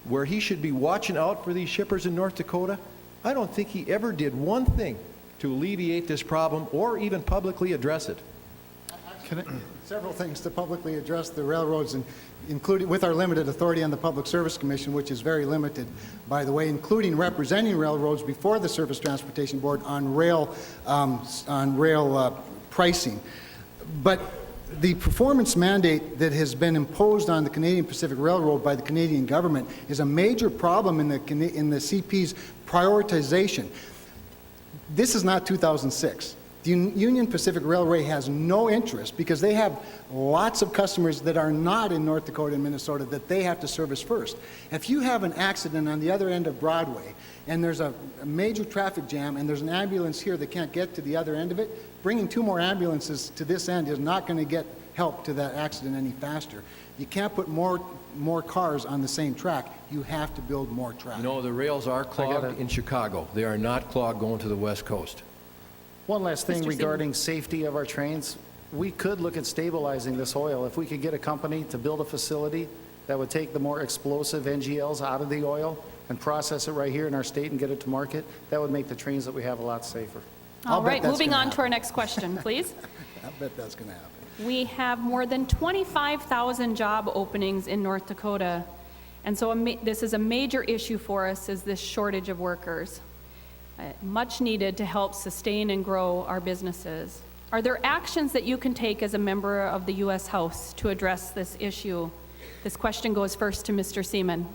where he should be watching out for these shippers in North Dakota, I don't think he ever did one thing to alleviate this problem or even publicly address it. Several things to publicly address the railroads, and including with our limited authority on the Public Service Commission, which is very limited, by the way, including representing railroads before the Surface Transportation Board on rail pricing. But the performance mandate that has been imposed on the Canadian Pacific Railroad by the Canadian government is a major problem in the CP's prioritization. This is not 2006. The Union Pacific Railway has no interest, because they have lots of customers that are not in North Dakota and Minnesota that they have to service first. If you have an accident on the other end of Broadway and there's a major traffic jam and there's an ambulance here that can't get to the other end of it, bringing 2 more ambulances to this end is not going to get help to that accident any faster. You can't put more cars on the same track. You have to build more track. You know, the rails are clogged in Chicago. They are not clogged going to the West Coast. One last thing Mr. regarding safety of our trains. We could look at stabilizing this oil. If we could get a company to build a facility that would take the more explosive NGLs out of the oil and process it right here in our state and get it to market, that would make the trains that we have a lot safer. All right, that's moving gonna on to our next question, please. I bet that's going to happen. We have more than 25,000 job openings in North Dakota, and so this is a major issue for us, is this shortage of workers. Much needed to help sustain and grow our businesses. Are there actions that you can take as a member of the U.S. House to address this issue? This question goes first to Mr. Seaman.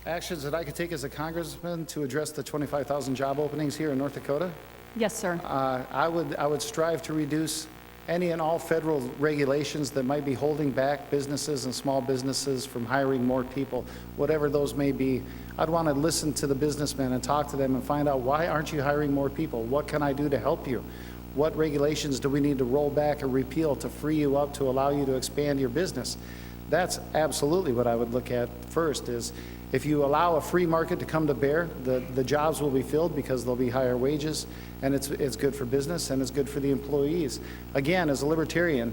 Actions that I could take as a congressman to address the 25,000 job openings here in North Dakota? Yes, sir. I would strive to reduce any and all federal regulations that might be holding back businesses and small businesses from hiring more people, whatever those may be. I'd want to listen to the businessmen and talk to them and find out, why aren't you hiring more people? What can I do to help you? What regulations do we need to roll back or repeal to free you up to allow you to expand your business? That's absolutely what I would look at first, is if you allow a free market to come to bear, the jobs will be filled because there'll be higher wages, and it's good for business and it's good for the employees. Again, as a libertarian,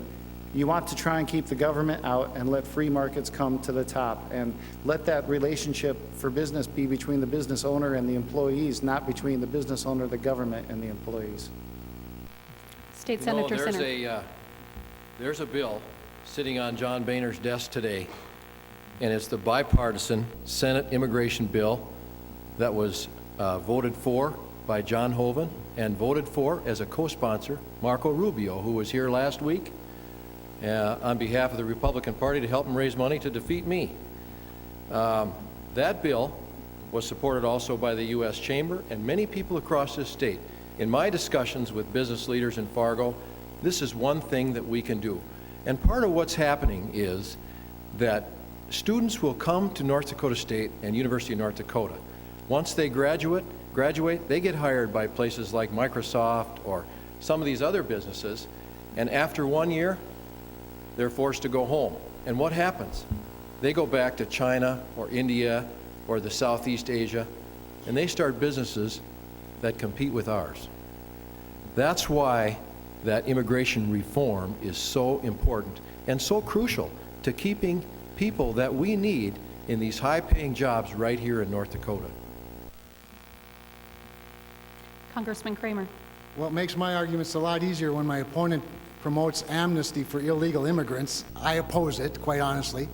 you want to try and keep the government out and let free markets come to the top, and let that relationship for business be between the business owner and the employees, not between the business owner, the government, and the employees. State Senator Sinner. There's a bill sitting on John Boehner's desk today, and it's the bipartisan Senate immigration bill that was voted for by John Hoeven and voted for as a co-sponsor Marco Rubio, who was here last week on behalf of the Republican Party to help him raise money to defeat me. That bill was supported also by the U.S. Chamber and many people across this state. In my discussions with business leaders in Fargo, this is one thing that we can do. And part of what's happening is that students will come to North Dakota State and University of North Dakota. Once they graduate, they get hired by places like Microsoft or some of these other businesses, and after 1 year, they're forced to go home. And what happens? They go back to China or India or the Southeast Asia, and they start businesses that compete with ours. That's why that immigration reform is so important and so crucial to keeping people that we need in these high-paying jobs right here in North Dakota. Congressman Kramer. Well, it makes my arguments a lot easier when my opponent promotes amnesty for illegal immigrants. I oppose it, quite honestly.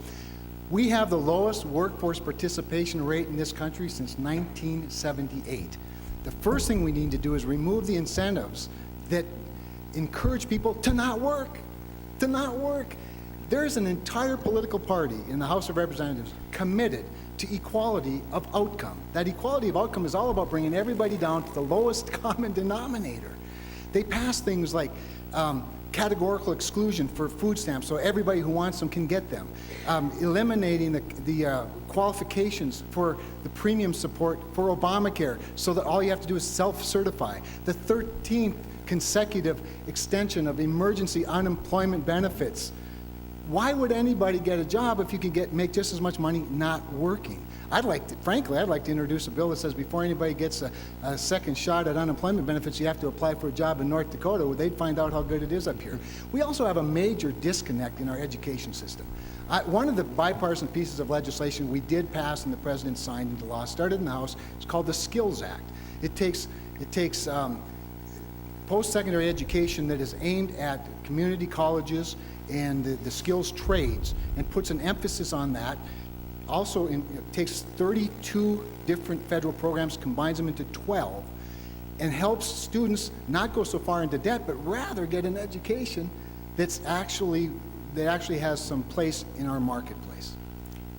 We have the lowest workforce participation rate in this country since 1978. The first thing we need to do is remove the incentives that encourage people to not work, There is an entire political party in the House of Representatives committed to equality of outcome. That equality of outcome is all about bringing everybody down to the lowest common denominator. They pass things like categorical exclusion for food stamps so everybody who wants them can get them, eliminating the qualifications for the premium support for Obamacare so that all you have to do is self-certify, the 13th consecutive extension of emergency unemployment benefits. Why would anybody get a job if you can make just as much money not working? Frankly, I'd like to introduce a bill that says before anybody gets a second shot at unemployment benefits, you have to apply for a job in North Dakota where they'd find out how good it is up here. We also have a major disconnect in our education system. One of the bipartisan pieces of legislation we did pass and the President signed into law, started in the House, it's called the Skills Act. It takes post-secondary education that is aimed at community colleges and the skills trades and puts an emphasis on that. Also, it takes 32 different federal programs, combines them into 12, and helps students not go so far into debt, but rather get an education that actually has some place in our marketplace.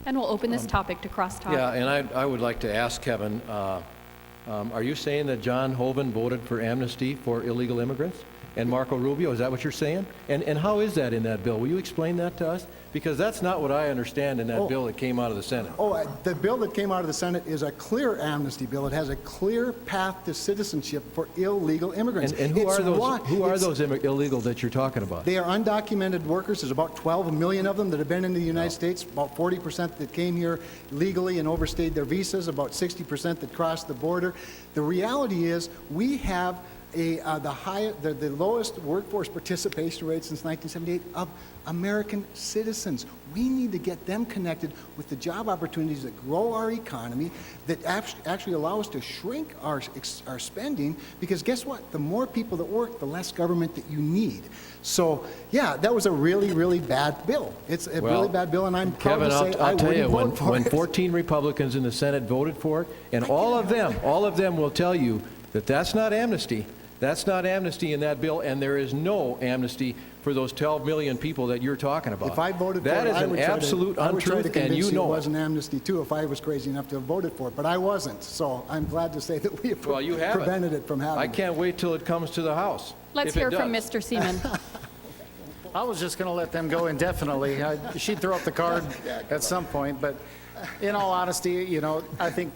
And we'll open this topic to crosstalk. Yeah, and I would like to ask Kevin, are you saying that John Hoeven voted for amnesty for illegal immigrants? And Marco Rubio, is that what you're saying? And how is that in that bill? Will you explain that to us? Because that's not what I understand in that bill that came out of the Senate. The bill that came out of the Senate is a clear amnesty bill. It has a clear path to citizenship for illegal immigrants. And who are those illegal that you're talking about? They are undocumented workers. There's about 12 million of them that have been in the United States, about 40% that came here legally and overstayed their visas, about 60% that crossed the border. The reality is we have the lowest workforce participation rate since 1978 of American citizens. We need to get them connected with the job opportunities that grow our economy, that actually allow us to shrink our spending, because guess what? The more people that work, the less government that you need. So, yeah, that was a really, really bad bill. It's a really bad bill, and I'm proud to say I wouldn't vote for it. When 14 Republicans in the Senate voted for it, and all of them will tell you that that's not amnesty. That's not amnesty in that bill, and there is no amnesty for those 12 million people that you're talking about. If I voted for it, that is an absolute untruth, and you know it was an amnesty too if I was crazy enough to have voted for it, but I wasn't. So I'm glad to say that we have prevented it from happening. I can't wait till it comes to the House. Let's hear from Mr. Seaman. I was just going to let them go indefinitely. She'd throw up the card at some point, but in all honesty, you know, I think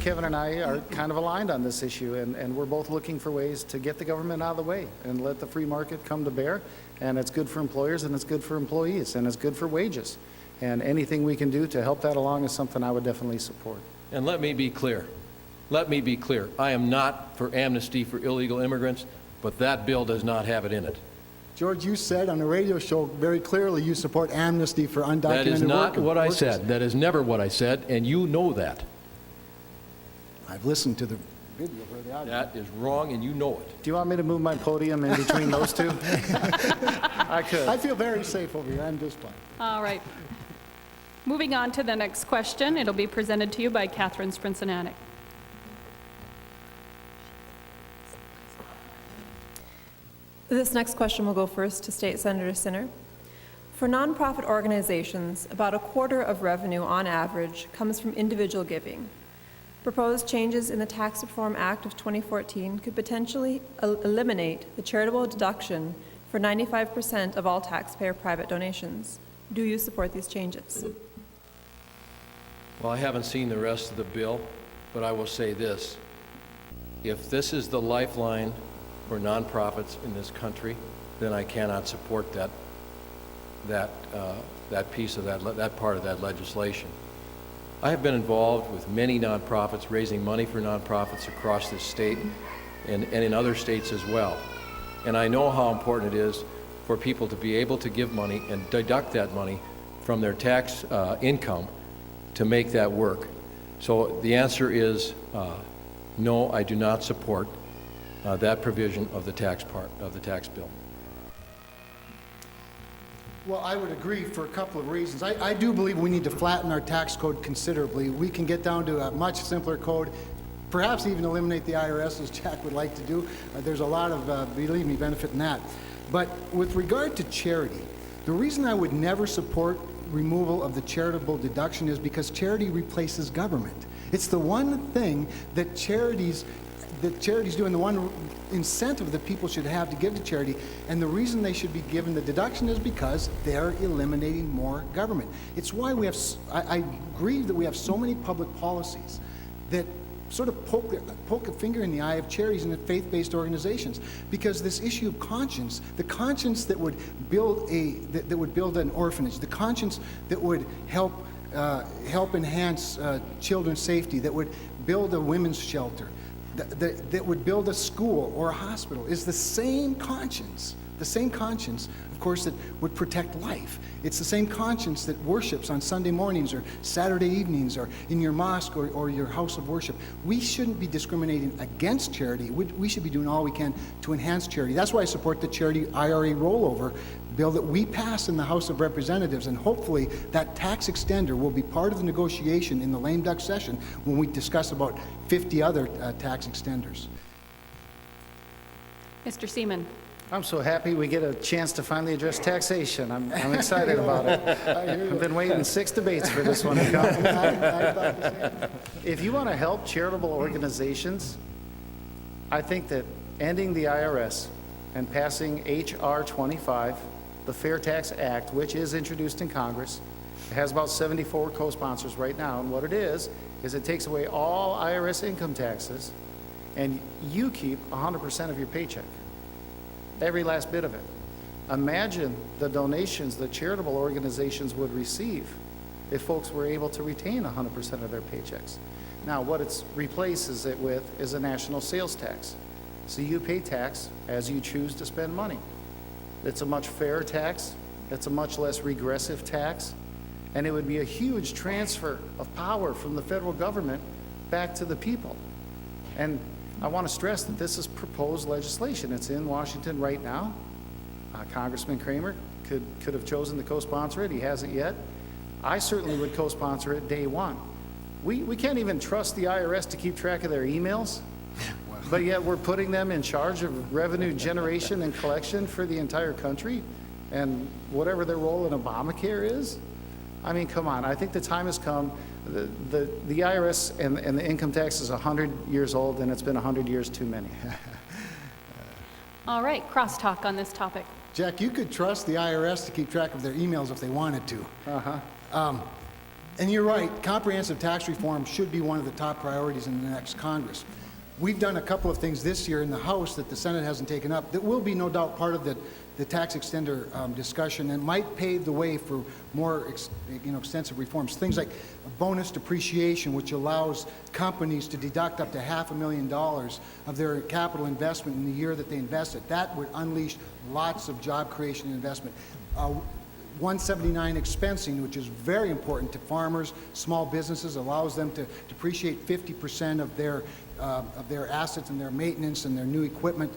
Kevin and I are kind of aligned on this issue, and we're both looking for ways to get the government out of the way and let the free market come to bear, and it's good for employers, and it's good for employees, and it's good for wages. And anything we can do to help that along is something I would definitely support. And let me be clear. Let me be clear. I am not for amnesty for illegal immigrants, but that bill does not have it in it. George, you said on a radio show very clearly you support amnesty for undocumented That is not what I workers. said. That is never what I said, and you know that. I've listened to the video where the audio. That is wrong, and you know it. Do you want me to move my podium in between those two? I could. I feel very safe over here. I'm just fine. All right. Moving on to the next question. It'll be presented to you by Catherine Sprinsanatic. This next question will go first to State Senator Sinner. For nonprofit organizations, about a quarter of revenue on average comes from individual giving. Proposed changes in the Tax Reform Act of 2014 could potentially eliminate the charitable deduction for 95% of all taxpayer private donations. Do you support these changes? Well, I haven't seen the rest of the bill, but I will say this. If this is the lifeline for nonprofits in this country, then I cannot support that piece of that part of that legislation. I have been involved with many nonprofits, raising money for nonprofits across this state and in other states as well. And I know how important it is for people to be able to give money and deduct that money from their tax income to make that work. So the answer is no, I do not support that provision of the tax part of the tax bill. Well, I would agree for a couple of reasons. I do believe we need to flatten our tax code considerably. We can get down to a much simpler code, perhaps even eliminate the IRS, as Jack would like to do. There's a lot of, believe me, benefit in that. But with regard to charity, the reason I would never support removal of the charitable deduction is because charity replaces government. It's the one thing that charities do, and the one incentive that people should have to give to charity, and the reason they should be given the deduction is because they're eliminating more government. It's why we have, I agree that we have so many public policies that sort of poke a finger in the eye of charities and faith-based organizations, because this issue of conscience, the conscience that would build an orphanage, the conscience that would help enhance children's safety, that would build a women's shelter, that would build a school or a hospital, is the same conscience, of course, that would protect life. It's the same conscience that worships on Sunday mornings or Saturday evenings or in your mosque or your house of worship. We shouldn't be discriminating against charity. We should be doing all we can to enhance charity. That's why I support the charity IRA rollover bill that we passed in the House of Representatives, and hopefully that tax extender will be part of the negotiation in the lame duck session when we discuss about 50 other tax extenders. Mr. Seaman. I'm so happy we get a chance to finally address taxation. I'm excited about it. I've been waiting 6 debates for this one to come. If you want to help charitable organizations, I think that ending the IRS and passing H.R. 25, the Fair Tax Act, which is introduced in Congress, it has about 74 co-sponsors right now, and what it is it takes away all IRS income taxes, and you keep 100% of your paycheck. Every last bit of it. Imagine the donations that charitable organizations would receive if folks were able to retain 100% of their paychecks. Now, what it replaces it with is a national sales tax. So you pay tax as you choose to spend money. It's a much fairer tax. It's a much less regressive tax. And it would be a huge transfer of power from the federal government back to the people. And I want to stress that this is proposed legislation. It's in Washington right now. Congressman Kramer could have chosen to co-sponsor it. He hasn't yet. I certainly would co-sponsor it day one. We can't even trust the IRS to keep track of their emails, but yet we're putting them in charge of revenue generation and collection for the entire country, and whatever their role in Obamacare is. I mean, come on. I think the time has come. The IRS and the income tax is 100 years old, and it's been 100 years too many. All right, crosstalk on this topic. Jack, you could trust the IRS to keep track of their emails if they wanted to. And you're right, comprehensive tax reform should be one of the top priorities in the next Congress. We've done a couple of things this year in the House that the Senate hasn't taken up that will be no doubt part of the tax extender discussion and might pave the way for more extensive reforms. Things like bonus depreciation, which allows companies to deduct up to $500,000 of their capital investment in the year that they invest it. That would unleash lots of job creation and investment. 179 expensing, which is very important to farmers, small businesses, allows them to depreciate 50% of their assets and their maintenance and their new equipment,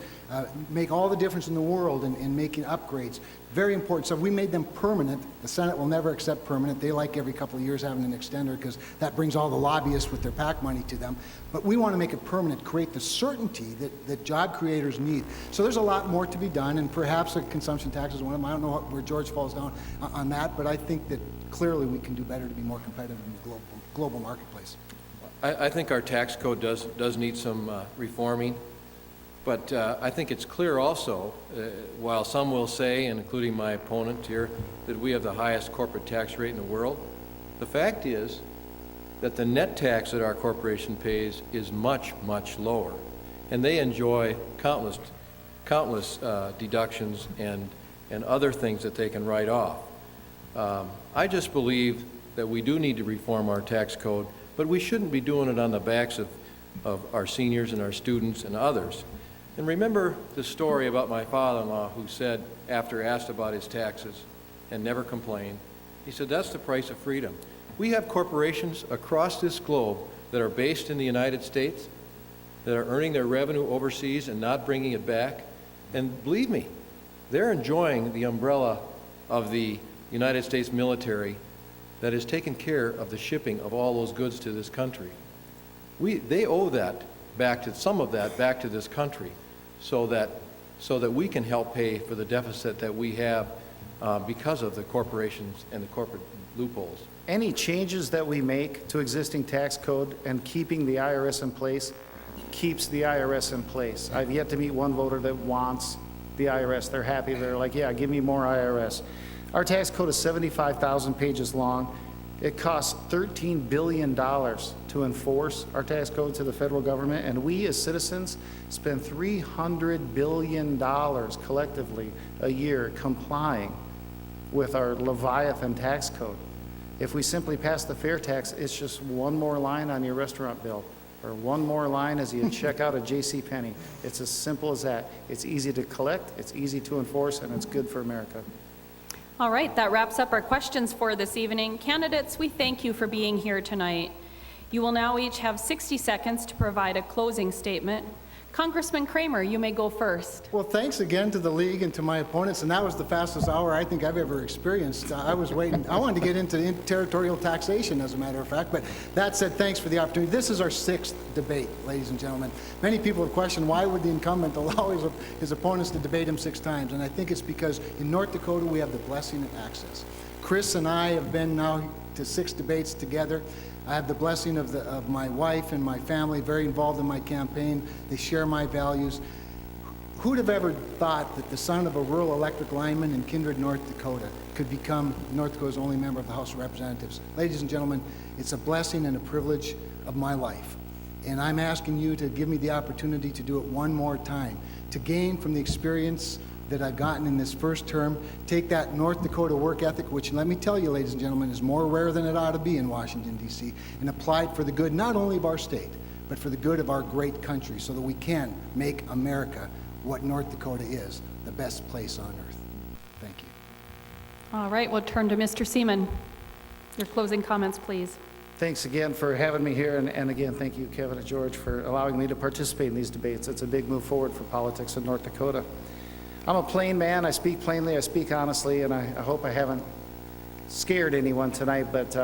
make all the difference in the world in making upgrades. Very important. So we made them permanent. The Senate will never accept permanent. They like every couple of years having an extender because that brings all the lobbyists with their PAC money to them. But we want to make it permanent, create the certainty that job creators need. So there's a lot more to be done, and perhaps a consumption tax is one of them. I don't know where George falls down on that, but I think that clearly we can do better to be more competitive in the global marketplace. I think our tax code does need some reforming, but I think it's clear also, while some will say, and including my opponent here, that we have the highest corporate tax rate in the world, the fact is that the net tax that our corporation pays is much, much lower, and they enjoy countless deductions and other things that they can write off. I just believe that we do need to reform our tax code, but we shouldn't be doing it on the backs of our seniors and our students and others. And remember the story about my father-in-law who said, after asked about his taxes and never complained, he said, that's the price of freedom. We have corporations across this globe that are based in the United States, that are earning their revenue overseas and not bringing it back. And believe me, they're enjoying the umbrella of the United States military that has taken care of the shipping of all those goods to this country. They owe that back to, some of that back to this country so that we can help pay for the deficit that we have because of the corporations and the corporate loopholes. Any changes that we make to existing tax code and keeping the IRS in place keeps the IRS in place. I've yet to meet one voter that wants the IRS. They're happy. They're like, yeah, give me more IRS. Our tax code is 75,000 pages long. It costs $13 billion to enforce our tax code to the federal government, and we as citizens spend $300 billion collectively a year complying with our Leviathan tax code. If we simply pass the fair tax, it's just one more line on your restaurant bill, or one more line as you check out at JCPenney. It's as simple as that. It's easy to collect, it's easy to enforce, and it's good for America. All right, that wraps up our questions for this evening. Candidates, we thank you for being here tonight. You will now each have 60 seconds to provide a closing statement. Congressman Kramer, you may go first. Well, thanks again to the league and to my opponents, and that was the fastest hour I think I've ever experienced. I was waiting. I wanted to get into territorial taxation, as a matter of fact, but that said, thanks for the opportunity. This is our 6th debate, ladies and gentlemen. Many people have questioned why would the incumbent allow his opponents to debate him 6 times, and I think it's because in North Dakota we have the blessing of access. Chris and I have been now to 6 debates together. I have the blessing of my wife and my family, very involved in my campaign. They share my values. Who'd have ever thought that the son of a rural electric lineman in Kindred, North Dakota, could become North Dakota's only member of the House of Representatives? Ladies and gentlemen, it's a blessing and a privilege of my life. And I'm asking you to give me the opportunity to do it one more time, to gain from the experience that I've gotten in this first term, take that North Dakota work ethic, which, let me tell you, ladies and gentlemen, is more rare than it ought to be in Washington, D.C., and apply it for the good not only of our state, but for the good of our great country, so that we can make America what North Dakota is, the best place on earth. Thank you. All right, we'll turn to Mr. Seaman. Your closing comments, please. Thanks again for having me here, and again, thank you, Kevin and George, for allowing me to participate in these debates. It's a big move forward for politics in North Dakota. I'm a plain man. I speak plainly. I speak honestly, and I hope I haven't scared anyone tonight, but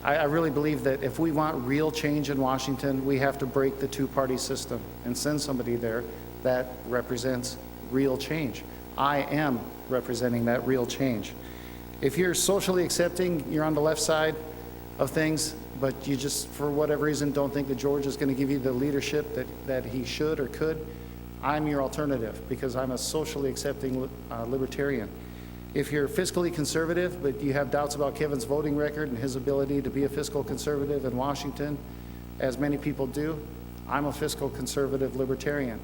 I really believe that if we want real change in Washington, we have to break the two-party system and send somebody there that represents real change. I am representing that real change. If you're socially accepting, you're on the left side of things, but you just, for whatever reason, don't think that George is going to give you the leadership that he should or could, I'm your alternative, because I'm a socially accepting libertarian. If you're fiscally conservative, but you have doubts about Kevin's voting record and his ability to be a fiscal conservative in Washington, as many people do, I'm a fiscal conservative libertarian,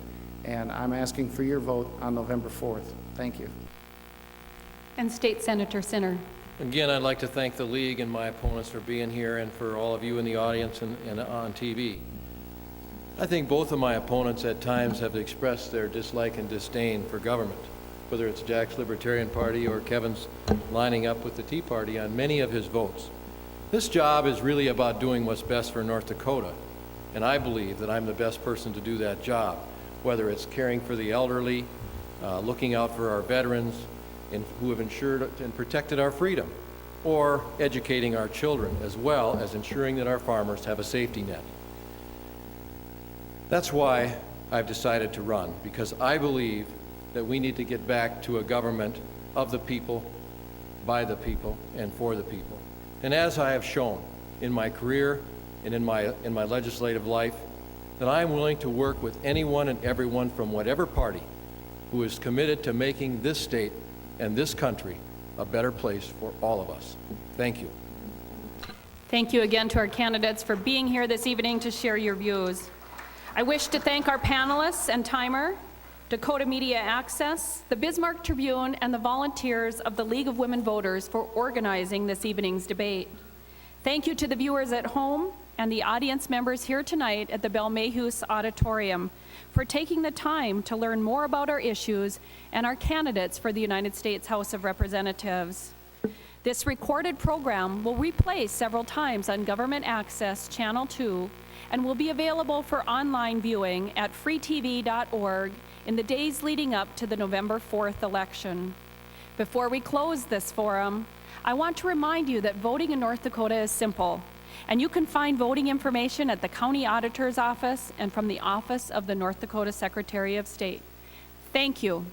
and I'm asking for your vote on November 4th. Thank you. And State Senator Sinner. Again, I'd like to thank the league and my opponents for being here and for all of you in the audience and on TV. I think both of my opponents at times have expressed their dislike and disdain for government, whether it's Jack's Libertarian Party or Kevin's lining up with the Tea Party on many of his votes. This job is really about doing what's best for North Dakota, and I believe that I'm the best person to do that job, whether it's caring for the elderly, looking out for our veterans, who have ensured and protected our freedom, or educating our children, as well as ensuring that our farmers have a safety net. That's why I've decided to run, because I believe that we need to get back to a government of the people, by the people, and for the people. And as I have shown in my career and in my legislative life, that I'm willing to work with anyone and everyone from whatever party who is committed to making this state and this country a better place for all of us. Thank you. Thank you again to our candidates for being here this evening to share your views. I wish to thank our panelists and timer, Dakota Media Access, the Bismarck Tribune, and the volunteers of the League of Women Voters for organizing this evening's debate. Thank you to the viewers at home and the audience members here tonight at the Belle Auditorium for taking the time to learn more about our issues and our candidates for the United States House of Representatives. This recorded program will replay several times on Government Access Channel 2 and will be available for online viewing at freetv.org in the days leading up to the November 4th election. Before we close this forum, I want to remind you that voting in North Dakota is simple, and you can find voting information at the County Auditor's Office and from the Office of the North Dakota Secretary of State. Thank you.